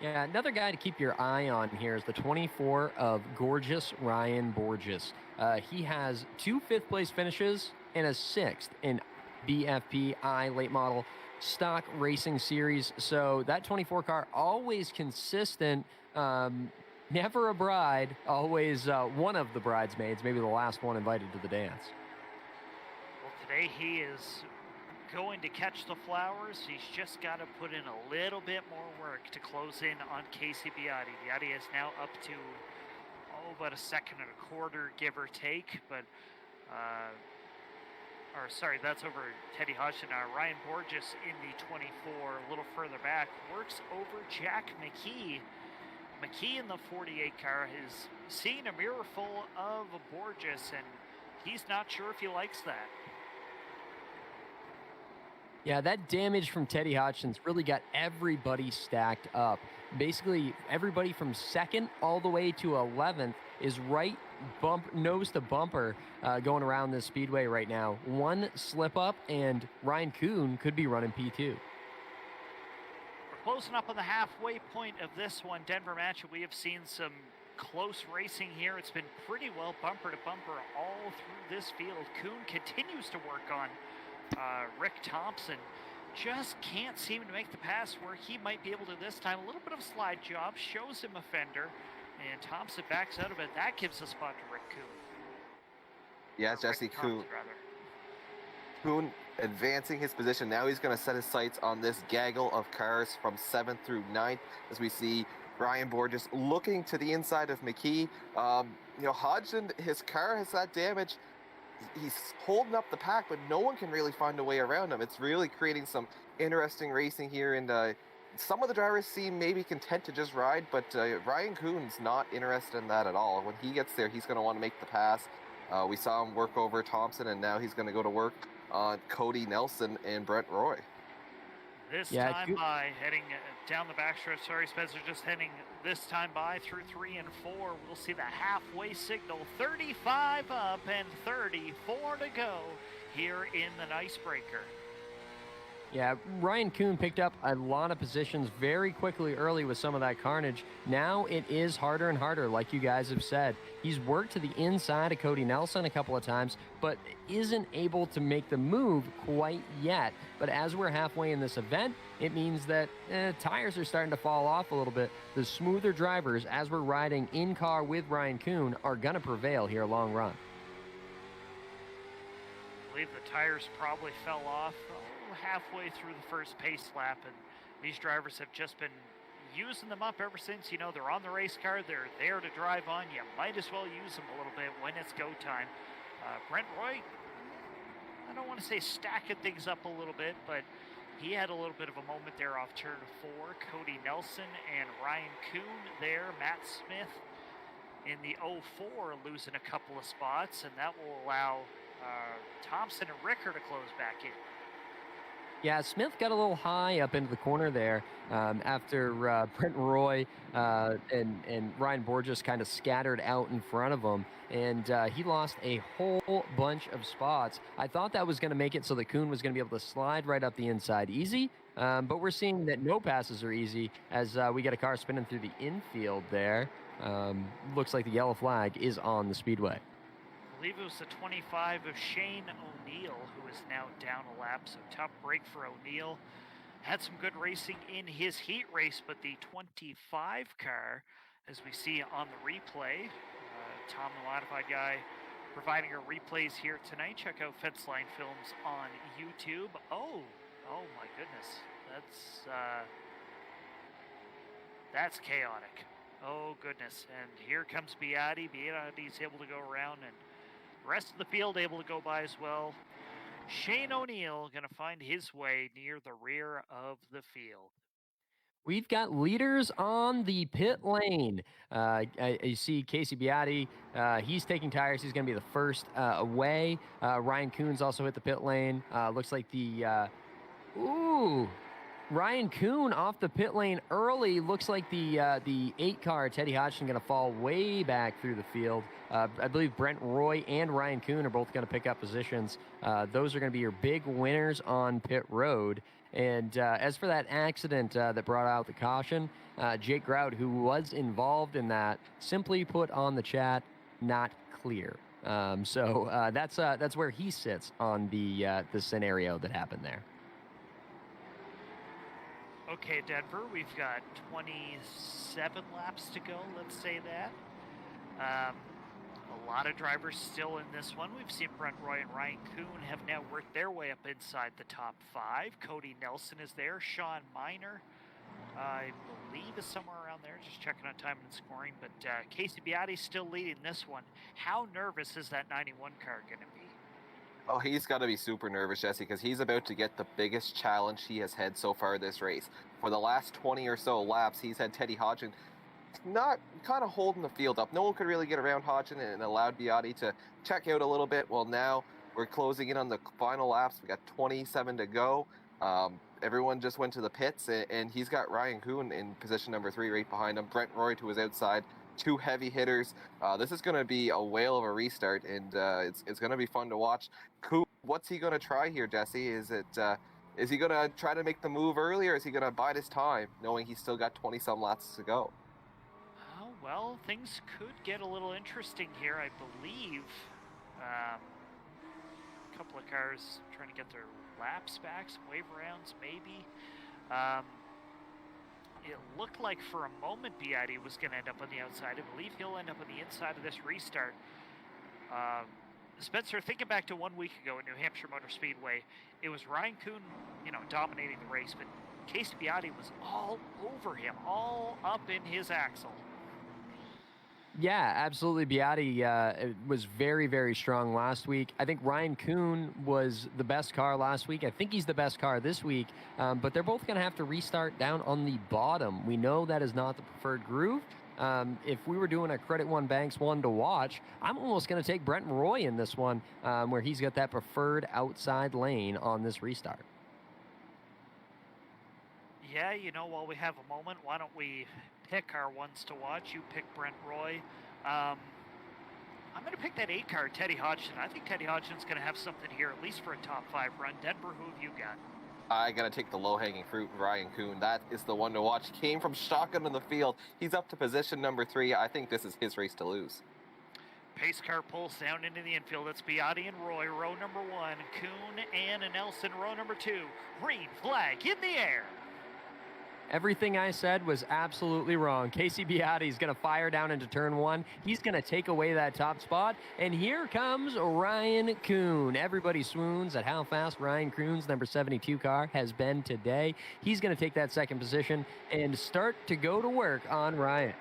Yeah, another guy to keep your eye on here is the 24 of Gorgeous Ryan Borges. He has 2 fifth-place finishes and a 6th in BFP iLate model stock racing series. So that 24 car, always consistent, never a bride, always one of the bridesmaids, maybe the last one invited to the dance. Well, today he is going to catch the flowers. He's just got to put in a little bit more work to close in on Kasey Beattie. Beattie is now up to about a 1.25 seconds, give or take. But or sorry, that's over Teddy Hodgson. Ryan Borges in the 24, a little further back, works over Jack McKee. McKee in the 48 car has seen a mirror full of Borges, and he's not sure if he likes that. Yeah, that damage from Teddy Hodgson's really got everybody stacked up. Basically, everybody from 2nd all the way to 11th is right nose to bumper going around this speedway right now. One slip up, and Ryan Kuhn could be running P2. We're closing up on the halfway point of this one. Denver match. We have seen some close racing here. It's been pretty well bumper to bumper all through this field. Kuhn continues to work on Rick Thompson. Just can't seem to make the pass where he might be able to this time. A little bit of a slide job, shows him a fender, and Thompson backs out of it. That gives a spot to Rick Kuhn. Yeah, Jesse, Kuhn. Kuhn advancing his position. Now he's going to set his sights on this gaggle of cars from 7th through 9th, as we see Ryan Borges looking to the inside of McKee. Hodgson, his car has that damage. He's holding up the pack, but no one can really find a way around him. It's really creating some interesting racing here, and some of the drivers seem maybe content to just ride, but Ryan Kuhn's not interested in that at all. When he gets there, he's going to want to make the pass. We saw him work over Thompson, and now he's going to go to work on Cody Nelson and Brent Roy. This time by heading down the backstretch. Sorry, Spencer, just heading this time by through 3 and 4. We'll see the halfway signal. 35 up and 34 to go here in the Nicebreaker. Yeah, Ryan Kuhn picked up a lot of positions very quickly early with some of that carnage. Now it is harder and harder, like you guys have said. He's worked to the inside of Cody Nelson a couple of times, but isn't able to make the move quite yet. But as we're halfway in this event, it means that tires are starting to fall off a little bit. The smoother drivers, as we're riding in car with Ryan Kuhn, are going to prevail here long run. I believe the tires probably fell off halfway through the first pace lap, and these drivers have just been using them up ever since. They're on the race car, they're there to drive on. You might as well use them a little bit when it's go time. Brent Roy, I don't want to say stacking things up a little bit, but he had a little bit of a moment there off turn 4. Cody Nelson and Ryan Kuhn there. Matt Smith in the 04 losing a couple of spots, and that will allow Thompson and Ricker to close back in. Yeah, Smith got a little high up into the corner there after Brent Roy and Ryan Borges kind of scattered out in front of him, and he lost a whole bunch of spots. I thought that was going to make it so that Kuhn was going to be able to slide right up the inside easy, but we're seeing that no passes are easy as we get a car spinning through the infield there. Looks like the yellow flag is on the speedway. I believe it was the 25 of Shane O'Neill, who is now down a lap, so tough break for O'Neill. had some good racing in his heat race, but the 25 car, as we see on the replay, Tom, the modified guy, providing our replays here tonight. Check out Fenceline Films on YouTube. Oh my goodness, that's chaotic. Oh goodness, and here comes Beattie. Beattie's able to go around, and the rest of the field able to go by as well. Shane O'Neill going to find his way near the rear of the field. We've got leaders on the pit lane. You see Kasey Beattie. He's taking tires. He's going to be the first away. Ryan Kuhn's also hit the pit lane. Looks like Ryan Kuhn off the pit lane early. Looks like the 8 car, Teddy Hodgson, going to fall way back through the field. I believe Brent Roy and Ryan Kuhn are both going to pick up positions. Those are going to be your big winners on pit road. And as for that accident that brought out the caution, Jake Grout, who was involved in that, simply put on the chat, not clear. So that's where he sits on the scenario that happened there. Okay, Denver, we've got 27 laps to go, let's say that. A lot of drivers still in this one. We've seen Brent Roy and Ryan Kuhn have now worked their way up inside the top 5. Cody Nelson is there. Sean Miner, I believe, is somewhere around there. Just checking on time and scoring. But Kasey Beattie's still leading this one. How nervous is that 91 car going to be? Oh, he's got to be super nervous, Jesse, because he's about to get the biggest challenge he has had so far this race. For the last 20 or so laps, he's had Teddy Hodgson not kind of holding the field up. No one could really get around Hodgson, and allowed Beattie to check out a little bit. Well, now we're closing in on the final laps. We got 27 to go. Everyone just went to the pits, and he's got Ryan Kuhn in position number 3 right behind him. Brent Roy to his outside. 2 heavy hitters. This is going to be a whale of a restart, and it's going to be fun to watch. Kuhn, what's he going to try here, Jesse? Is he going to try to make the move early, or is he going to bide his time, knowing he's still got 20-some laps to go? Oh, well, things could get a little interesting here. I believe a couple of cars trying to get their laps back, some wave rounds maybe. It looked like for a moment Beattie was going to end up on the outside. I believe he'll end up on the inside of this restart. Spencer, thinking back to 1 week ago at New Hampshire Motor Speedway, it was Ryan Kuhn, dominating the race, but Kasey Beattie was all over him, all up in his axle. Yeah, absolutely. Beattie was very, very strong last week. I think Ryan Kuhn was the best car last week. I think he's the best car this week, but they're both going to have to restart down on the bottom. We know that is not the preferred groove. If we were doing a Credit One Banks one to watch, I'm almost going to take Brent Roy in this one, where he's got that preferred outside lane on this restart. Yeah, while we have a moment, why don't we pick our ones to watch? You pick Brent Roy. I'm going to pick that 8 car, Teddy Hodgson. I think Teddy Hodgson's going to have something here, at least for a top 5 run. Denver, who have you got? I got to take the low-hanging fruit, Ryan Kuhn. That is the one to watch. Came from shotgun in the field. He's up to position number 3. I think this is his race to lose. Pace car pulls down into the infield. It's Beattie and Roy, row number 1. Kuhn and Nelson, row number 2. Green flag in the air. Everything I said was absolutely wrong. Kasey Beattie's is going to fire down into turn 1. He's going to take away that top spot. And here comes Ryan Kuhn. Everybody swoons at how fast Ryan Kuhn's number 72 car has been today. He's going to take that second position and start to go to work on Ryan.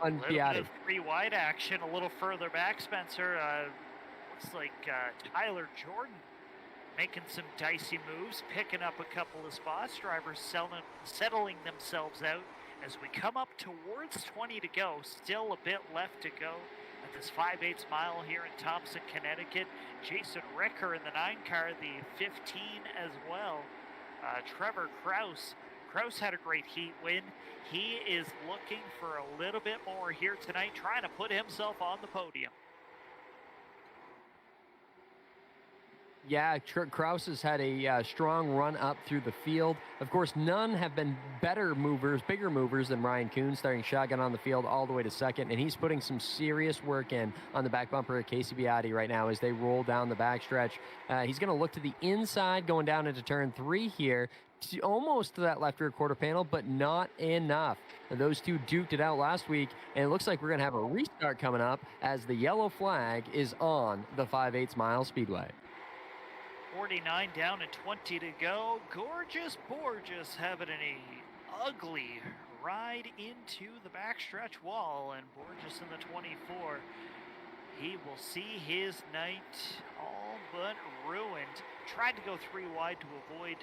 On Beattie. A little bit of 3 wide action a little further back, Spencer. Looks like Tyler Jordan making some dicey moves, picking up a couple of spots. Drivers settling themselves out as we come up towards 20 to go. Still a bit left to go at this 5/8 mile here in Thompson, Connecticut. Jason Ricker in the 9 car, the 15 as well. Trevor Kraus. Kraus had a great heat win. He is looking for a little bit more here tonight, trying to put himself on the podium. Yeah, Kraus has had a strong run up through the field. Of course, none have been better movers, bigger movers than Ryan Kuhn, starting shotgun on the field all the way to second, and he's putting some serious work in on the back bumper of Kasey Beattie right now as they roll down the backstretch. He's going to look to the inside, going down into turn 3 here, almost to that left rear quarter panel, but not enough. Those two duked it out last week, and it looks like we're going to have a restart coming up as the yellow flag is on the 5/8 mile speedway. 49 down and 20 to go. Gorgeous Borges having a ugly ride into the backstretch wall, and Borges in the 24. He will see his night all but ruined. Tried to go 3 wide to avoid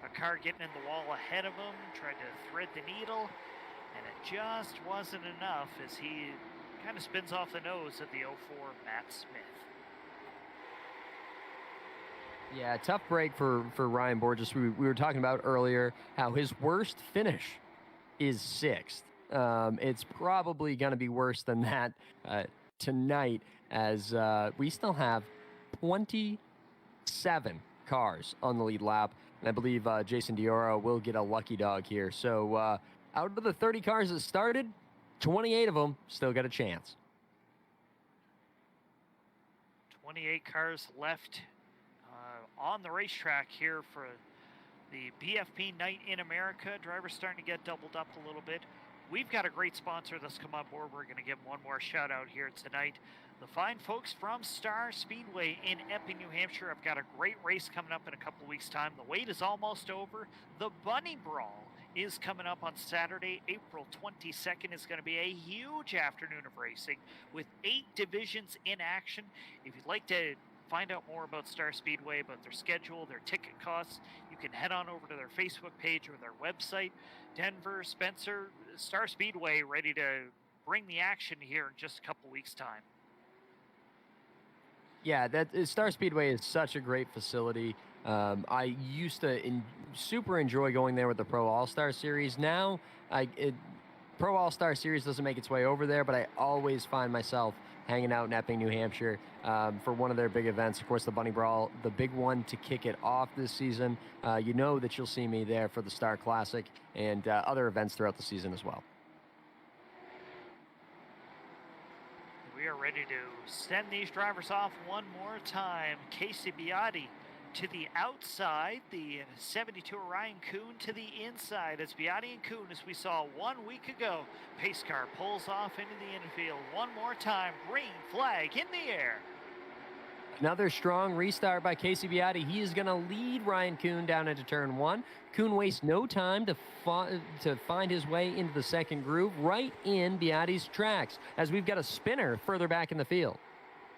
a car getting in the wall ahead of him. Tried to thread the needle, and it just wasn't enough as he kind of spins off the nose of the 04 Matt Smith. Yeah, tough break for Ryan Borges. We were talking about earlier how his worst finish is 6th. It's probably going to be worse than that tonight, as we still have 27 cars on the lead lap. And I believe Jason Dioro will get a lucky dog here. So out of the 30 cars that started, 28 of them still got a chance. 28 cars left on the racetrack here for the BFP Night in America. Drivers starting to get doubled up a little bit. We've got a great sponsor that's come on board. We're going to give one more shout out here tonight. The fine folks from Star Speedway in Epping, New Hampshire. I've got a great race coming up in a couple weeks' time. The wait is almost over. The Bunny Brawl is coming up on Saturday, April 22nd. It's going to be a huge afternoon of racing with 8 divisions in action. If you'd like to find out more about Star Speedway, about their schedule, their ticket costs, you can head on over to their Facebook page or their website. Denver, Spencer, Star Speedway ready to bring the action here in just a couple weeks' time. Yeah, Star Speedway is such a great facility. I used to super enjoy going there with the Pro All-Star Series. Now, Pro All-Star Series doesn't make its way over there, but I always find myself hanging out in Epping, New Hampshire for one of their big events. Of course, the Bunny Brawl, the big one to kick it off this season. You know that you'll see me there for the Star Classic and other events throughout the season as well. We are ready to send these drivers off one more time. Kasey Beattie to the outside, the 72 Ryan Kuhn to the inside. It's Beattie and Kuhn, as we saw 1 week ago. Pace car pulls off into the infield one more time. Green flag in the air. Another strong restart by Kasey Beattie. He is going to lead Ryan Kuhn down into turn 1. Kuhn wastes no time to find his way into the second groove, right in Beattie's tracks, as we've got a spinner further back in the field.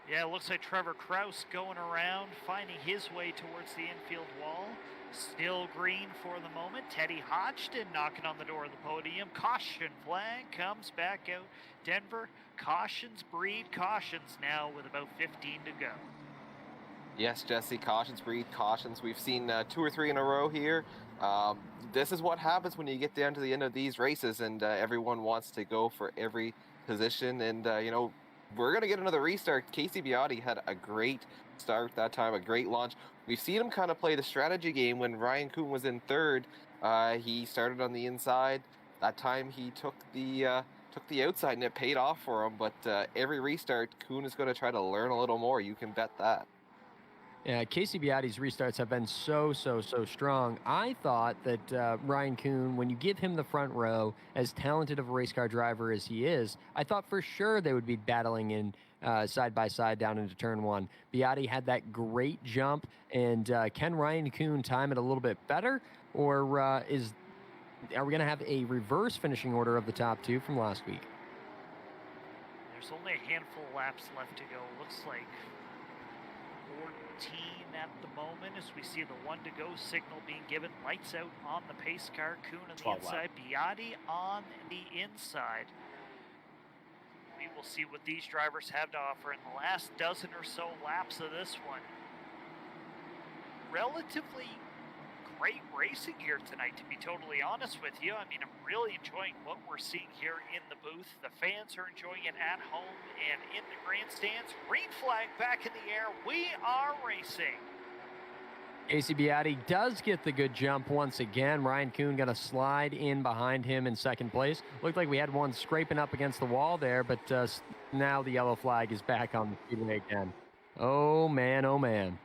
Yeah, it looks like Trevor Kraus going around, finding his way towards the infield wall. Still green for the moment. Teddy Hodgson knocking on the door of the podium. Caution flag comes back out. Denver, cautions breed cautions now with about 15 to go. Yes, Jesse, cautions breed cautions. We've seen 2 or 3 in a row here. This is what happens when you get down to the end of these races, and everyone wants to go for every position. And, we're going to get another restart. Kasey Beattie had a great start that time, a great launch. We've seen him kind of play the strategy game when Ryan Kuhn was in third. He started on the inside. That time he took the outside, and it paid off for him. But every restart, Kuhn is going to try to learn a little more. You can bet that. Yeah, Kasey Beattie's restarts have been so strong. I thought that Ryan Kuhn, when you give him the front row, as talented of a race car driver as he is, I thought for sure they would be battling in side by side down into turn 1. Beattie had that great jump, and can Ryan Kuhn time it a little bit better, or are we going to have a reverse finishing order of the top 2 from last week? There's only a handful of laps left to go. Looks like 14 at the moment as we see the 1 to go signal being given. Lights out on the pace car. Kuhn on the inside, Beattie on the inside. We will see what these drivers have to offer in the last dozen or so laps of this one. Relatively great racing here tonight, to be totally honest with you. I mean, I'm really enjoying what we're seeing here in the booth. The fans are enjoying it at home and in the grandstands. Green flag back in the air. We are racing. Kasey Beattie does get the good jump once again. Ryan Kuhn going to slide in behind him in second place. Looked like we had one scraping up against the wall there, but now the yellow flag is back on the speedway again. Oh, man, oh, man.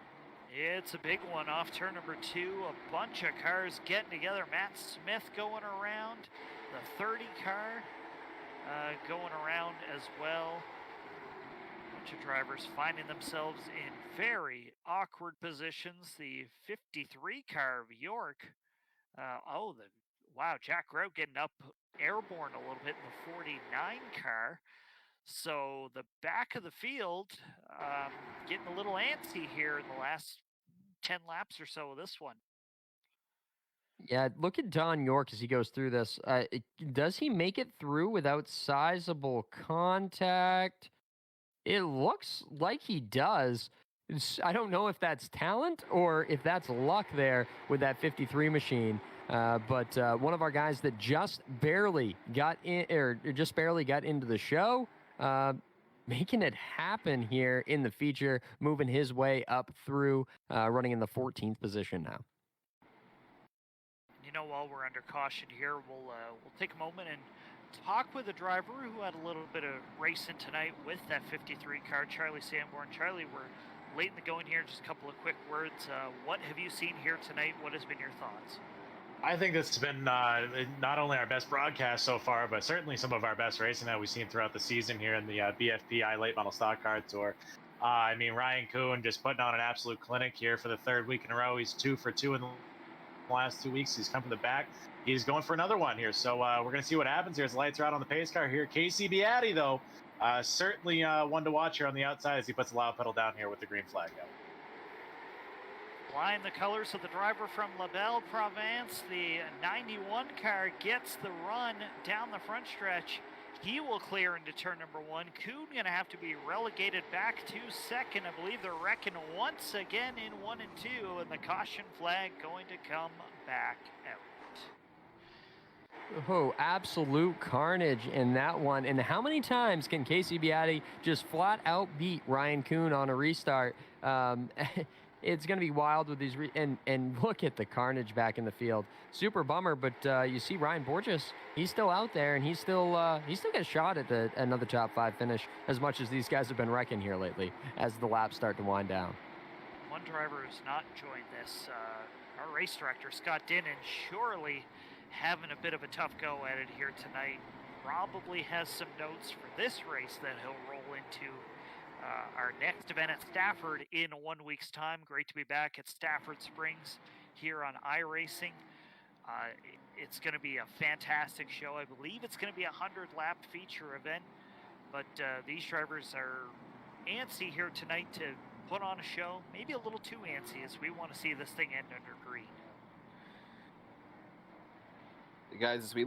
It's a big one off turn number 2. A bunch of cars getting together. Matt Smith going around. The 30 car going around as well. Bunch of drivers finding themselves in very awkward positions. The 53 car of York. Wow, Jack Grout getting up airborne a little bit in the 49 car. So the back of the field getting a little antsy here in the last 10 laps or so of this one. Yeah, look at Don York as he goes through this. Does he make it through without sizable contact? It looks like he does. I don't know if that's talent or if that's luck there with that 53 machine. But one of our guys that just barely got in, or just barely got into the show, making it happen here in the feature, moving his way up through, running in the 14th position now. You know, while we're under caution here, we'll take a moment and talk with a driver who had a little bit of racing tonight with that 53 car, Charlie Sanborn. Charlie, we're late in the going here. Just a couple of quick words. What have you seen here tonight? What has been your thoughts? I think this has been not only our best broadcast so far, but certainly some of our best racing that we've seen throughout the season here in the BFP iLate Model Stock Car Tour. I mean, Ryan Kuhn just putting on an absolute clinic here for the third week in a row. He's 2 for 2 in the last 2 weeks. He's come from the back. He's going for another one here. So we're going to see what happens here as the lights are out on the pace car here. Kasey Beattie, though, certainly one to watch here on the outside as he puts the loud pedal down here with the green flag out. Flying the colors of the driver from La Belle Province. The 91 car gets the run down the front stretch. He will clear into turn number 1. Kuhn going to have to be relegated back to second. I believe they're wrecking once again in 1 and 2, and the caution flag going to come back out. Oh, absolute carnage in that one. And how many times can Kasey Beattie just flat out beat Ryan Kuhn on a restart? It's going to be wild with these, and look at the carnage back in the field. Super bummer, but you see Ryan Borges, he's still out there, and he's still got a shot at another top 5 finish, as much as these guys have been wrecking here lately as the laps start to wind down. One driver who's not joined this, our race director, Scott Dinnan, surely having a bit of a tough go at it here tonight. Probably has some notes for this race that he'll roll into our next event at Stafford in 1 week's time. Great to be back at Stafford Springs here on iRacing. It's going to be a fantastic show. I believe it's going to be a 100-lap feature event, but these drivers are antsy here tonight to put on a show. Maybe a little too antsy, as we want to see this thing end under green. Guys, as we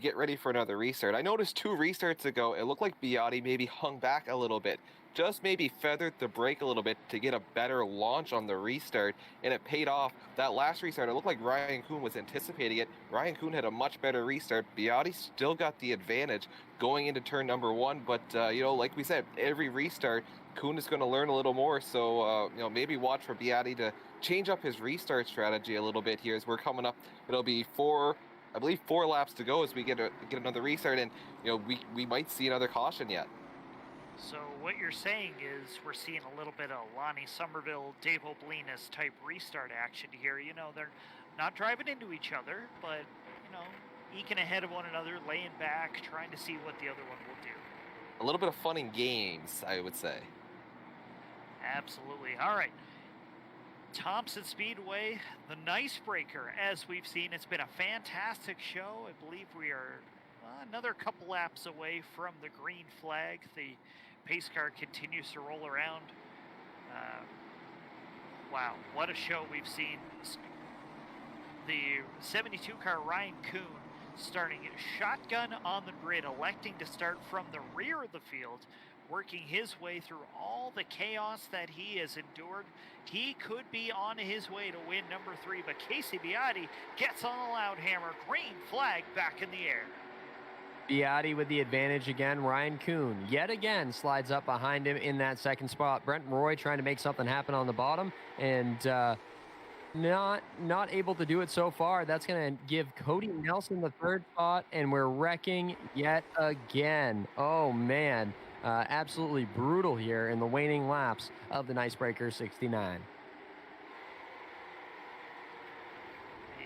get ready for another restart, I noticed 2 restarts ago, it looked like Beattie maybe hung back a little bit, just maybe feathered the brake a little bit to get a better launch on the restart, and it paid off. That last restart, it looked like Ryan Kuhn was anticipating it. Ryan Kuhn had a much better restart. Beattie still got the advantage going into turn number 1, but you know, like we said, every restart, Kuhn is going to learn a little more, so you know, maybe watch for Beattie to change up his restart strategy a little bit here as we're coming up. It'll be 4 laps to go as we get another restart, and you know, we might see another caution yet. So what you're saying is we're seeing a little bit of Lonnie Somerville, Dave Oblinas type restart action here. You know, they're not driving into each other, but you know, eking ahead of one another, laying back, trying to see what the other one will do. A little bit of fun and games, I would say. Absolutely. All right. Thompson Speedway, the Nicebreaker, as we've seen. It's been a fantastic show. I believe we are another couple laps away from the green flag. The pace car continues to roll around. Wow, what a show we've seen. The 72 car Ryan Kuhn starting shotgun on the grid, electing to start from the rear of the field, working his way through all the chaos that he has endured. He could be on his way to win number 3, but Kasey Beattie gets on the loud hammer. Green flag back in the air. Beattie with the advantage again. Ryan Kuhn yet again slides up behind him in that second spot. Brent Roy trying to make something happen on the bottom, and Not able to do it so far. That's going to give Cody Nelson the third spot, and we're wrecking yet again. Oh, man. Absolutely brutal here in the waning laps of the Nicebreaker 69. The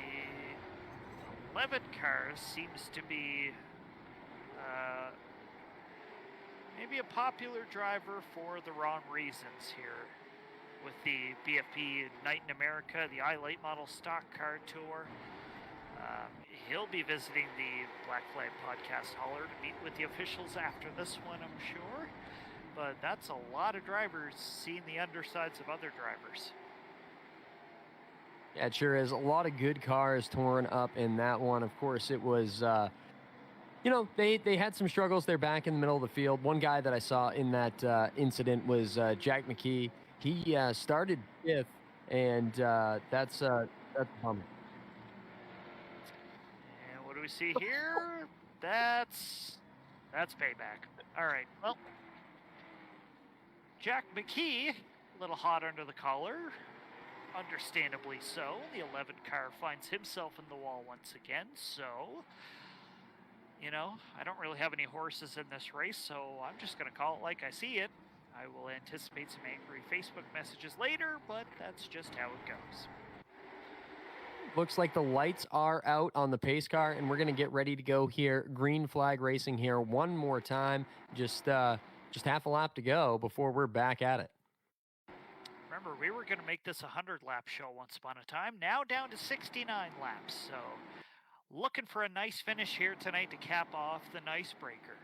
11 car seems to be maybe a popular driver for the wrong reasons here. With the BFP Night in America, the iLate Model Stock Car Tour. He'll be visiting the Black Flag Podcast Hauler to meet with the officials after this one, I'm sure. But that's a lot of drivers seeing the undersides of other drivers. Yeah, it sure is. A lot of good cars torn up in that one. Of course, it was, they had some struggles there back in the middle of the field. One guy that I saw in that incident was Jack McKee. He started fifth, and that's a bummer. And what do we see here? That's payback. All right, well, Jack McKee, a little hot under the collar. Understandably so. The 11 car finds himself in the wall once again, so... I don't really have any horses in this race, so I'm just going to call it like I see it. I will anticipate some angry Facebook messages later, but that's just how it goes. Looks like the lights are out on the pace car, and we're going to get ready to go here. Green flag racing here one more time. Just half a lap to go before we're back at it. Remember, we were going to make this a 100-lap show once upon a time. Now down to 69 laps, so... Looking for a nice finish here tonight to cap off the Nicebreaker.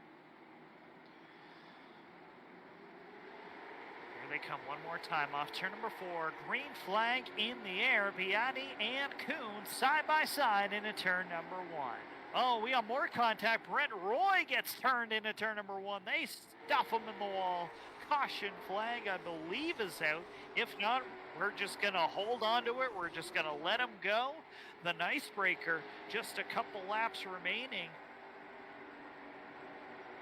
Here they come one more time off turn number 4. Green flag in the air. Beattie and Kuhn side by side into turn number 1. Oh, we got more contact. Brent Roy gets turned into turn number 1. They stuff him in the wall. Caution flag, I believe, is out. If not, we're just going to hold on to it. We're just going to let him go. The Nicebreaker, just a couple laps remaining.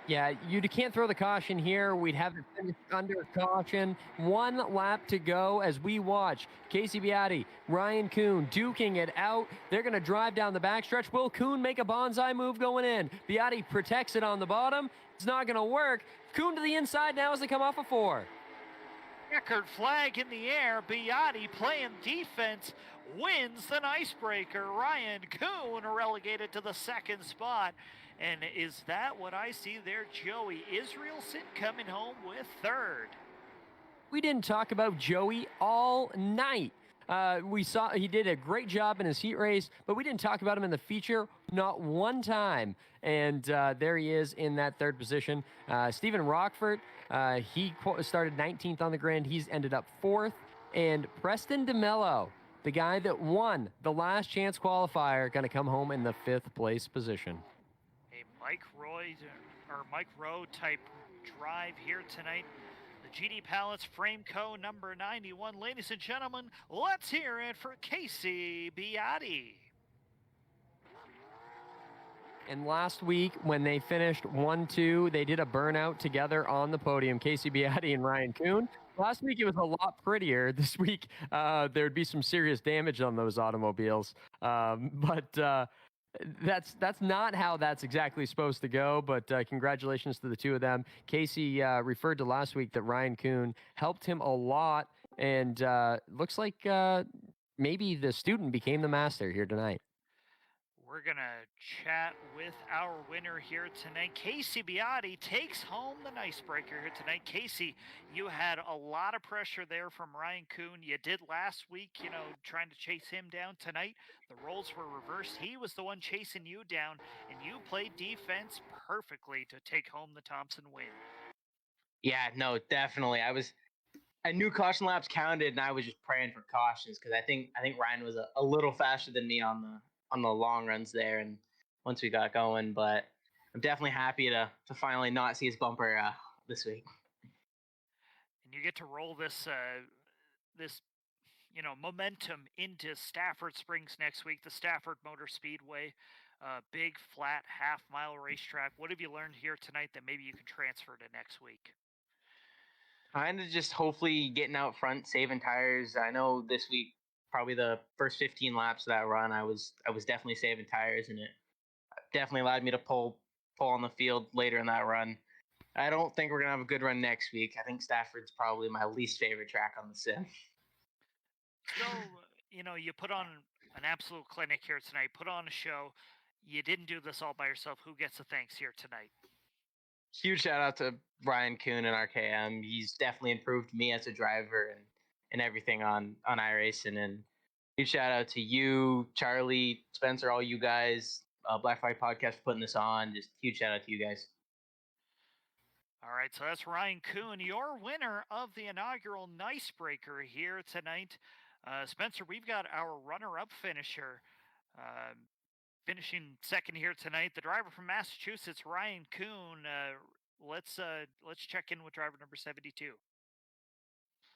Yeah, you can't throw the caution here. We'd have it finished under caution. 1 lap to go as we watch Kasey Beattie, Ryan Kuhn duking it out. They're going to drive down the backstretch. Will Kuhn make a bonsai move going in? Beattie protects it on the bottom. It's not going to work. Kuhn to the inside now as they come off of 4. Checkered flag in the air. Beattie playing defense wins the Nicebreaker. Ryan Kuhn relegated to the 2nd spot. And is that what I see there? Joey Israelson coming home with 3rd. We didn't talk about Joey all night. We saw he did a great job in his heat race, but we didn't talk about him in the feature not one time. And there he is in that 3rd position. Stephen Rockford, he started 19th on the grid. He's ended up 4th. And Preston DeMello, the guy that won the last chance qualifier, going to come home in the 5th place position. A Mike Rowe type drive here tonight. The GD Pallets Frame Co. number 91. Ladies and gentlemen, let's hear it for Kasey Beattie. And last week, when they finished 1-2, they did a burnout together on the podium, Kasey Beattie and Ryan Kuhn. Last week, it was a lot prettier. This week, there'd be some serious damage on those automobiles. But that's not how that's exactly supposed to go. But congratulations to the two of them. Kasey referred to last week that Ryan Kuhn helped him a lot. And looks like maybe the student became the master here tonight. We're going to chat with our winner here tonight. Kasey Beattie takes home the Nicebreaker here tonight. Kasey, you had a lot of pressure there from Ryan Kuhn. You did last week, trying to chase him down. Tonight, the roles were reversed. He was the one chasing you down, and you played defense perfectly to take home the Thompson win. Yeah, no, definitely. I knew caution laps counted, and I was just praying for cautions because I think Ryan was a little faster than me on the long runs there, and once we got going. But I'm definitely happy to finally not see his bumper this week. And you get to roll this momentum into Stafford Springs next week, the Stafford Motor Speedway, big flat half-mile racetrack. What have you learned here tonight that maybe you can transfer to next week? Kind of just hopefully getting out front, saving tires. I know this week probably the first 15 laps of that run, I was definitely saving tires, and it definitely allowed me to pull on the field later in that run. I don't think we're gonna have a good run next week. I think Stafford's probably my least favorite track on the sim. So, you put on an absolute clinic here tonight, put on a show. You didn't do this all by yourself. Who gets the thanks here tonight? Huge shout out to Ryan Kuhn and RKM. He's definitely improved me as a driver and everything on iRacing. And huge shout out to you, Charlie, Spencer, all you guys, Black Flag Podcast for putting this on. Just huge shout out to you guys. All right, so that's Ryan Kuhn, your winner of the inaugural Nicebreaker here tonight. Spencer, we've got our runner-up finisher finishing second here tonight. The driver from Massachusetts, Ryan Kuhn. Let's check in with driver number 72.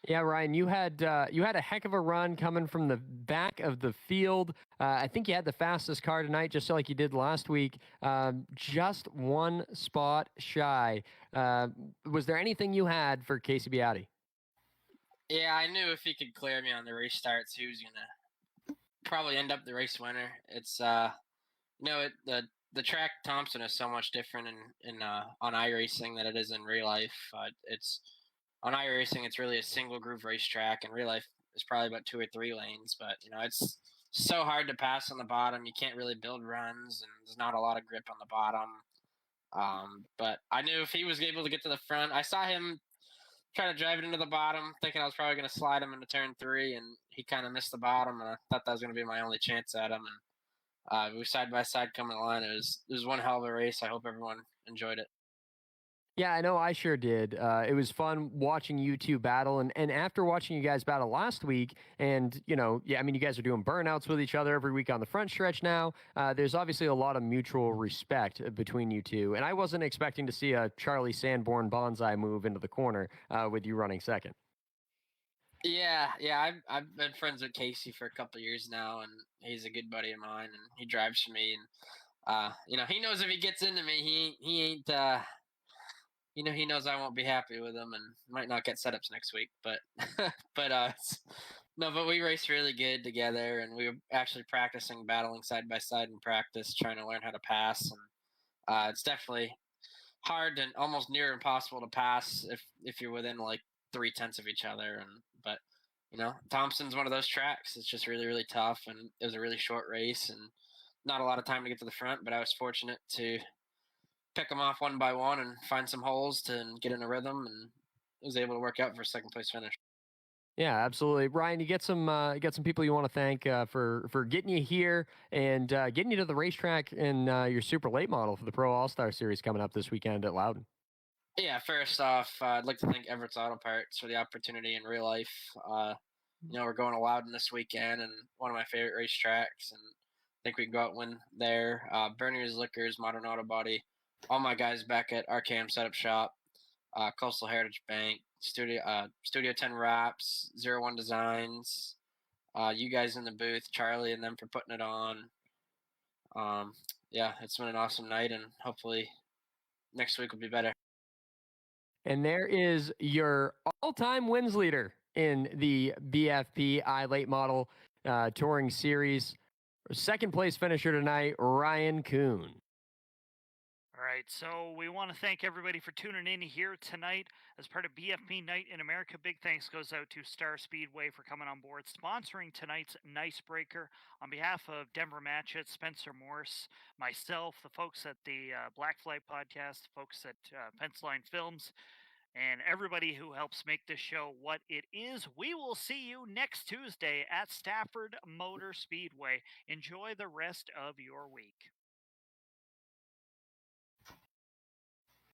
Yeah, Ryan, you had a heck of a run coming from the back of the field. I think you had the fastest car tonight, just like you did last week. Just one spot shy. Was there anything you had for Kasey Beattie? Yeah, I knew if he could clear me on the race starts, he was gonna probably end up the race winner. It's the track Thompson is so much different in on iRacing than it is in real life. It's on iRacing, it's really a single groove racetrack. In real life, it's probably about 2 or 3 lanes, but it's so hard to pass on the bottom. You can't really build runs, and there's not a lot of grip on the bottom. But I knew if he was able to get to the front, I saw him try to drive it into the bottom, thinking I was probably going to slide him into turn 3, and he kind of missed the bottom, and I thought that was going to be my only chance at him. And we were side by side coming the line. It was one hell of a race. I hope everyone enjoyed it. Yeah, I know I sure did. It was fun watching you two battle. And after watching you guys battle last week, and, you guys are doing burnouts with each other every week on the front stretch now. There's obviously a lot of mutual respect between you two. And I wasn't expecting to see a Charlie Sanborn bonsai move into the corner with you running second. Yeah. I've been friends with Kasey for a couple of years now, and he's a good buddy of mine, and he drives for me. And he knows if he gets into me, he ain't. He knows I won't be happy with him and might not get setups next week. But but we race really good together, and we were actually practicing battling side by side in practice, trying to learn how to pass. And it's definitely hard and almost near impossible to pass if you're within like 3/10 of each other. But Thompson's one of those tracks. It's just really, really tough, and it was a really short race and not a lot of time to get to the front. But I was fortunate to pick them off one by one and find some holes to get in a rhythm, and was able to work out for a second place finish. Yeah, absolutely. Ryan, you get some people you want to thank for getting you here and getting you to the racetrack in your super late model for the Pro All-Star Series coming up this weekend at Loudon. Yeah, first off, I'd like to thank Everett's Auto Parts for the opportunity in real life. We're going to Loudon this weekend, and one of my favorite racetracks, and I think we can go out and win there. Bernier's Liquors, Modern Auto Body, all my guys back at RKM Setup Shop, Coastal Heritage Bank, Studio 10 Wraps, 01 Designs, you guys in the booth, Charlie and them for putting it on. It's been an awesome night, and hopefully next week will be better. And there is your all-time wins leader in the BFP iLate Model Touring Series. Second place finisher tonight, Ryan Kuhn. All right, so we want to thank everybody for tuning in here tonight as part of BFP Night in America. Big thanks goes out to Star Speedway for coming on board, sponsoring tonight's Nicebreaker. On behalf of Denver Matchett, Spencer Morse, myself, the folks at the Black Flag Podcast, folks at Penciline Films, and everybody who helps make this show what it is, we will see you next Tuesday at Stafford Motor Speedway. Enjoy the rest of your week.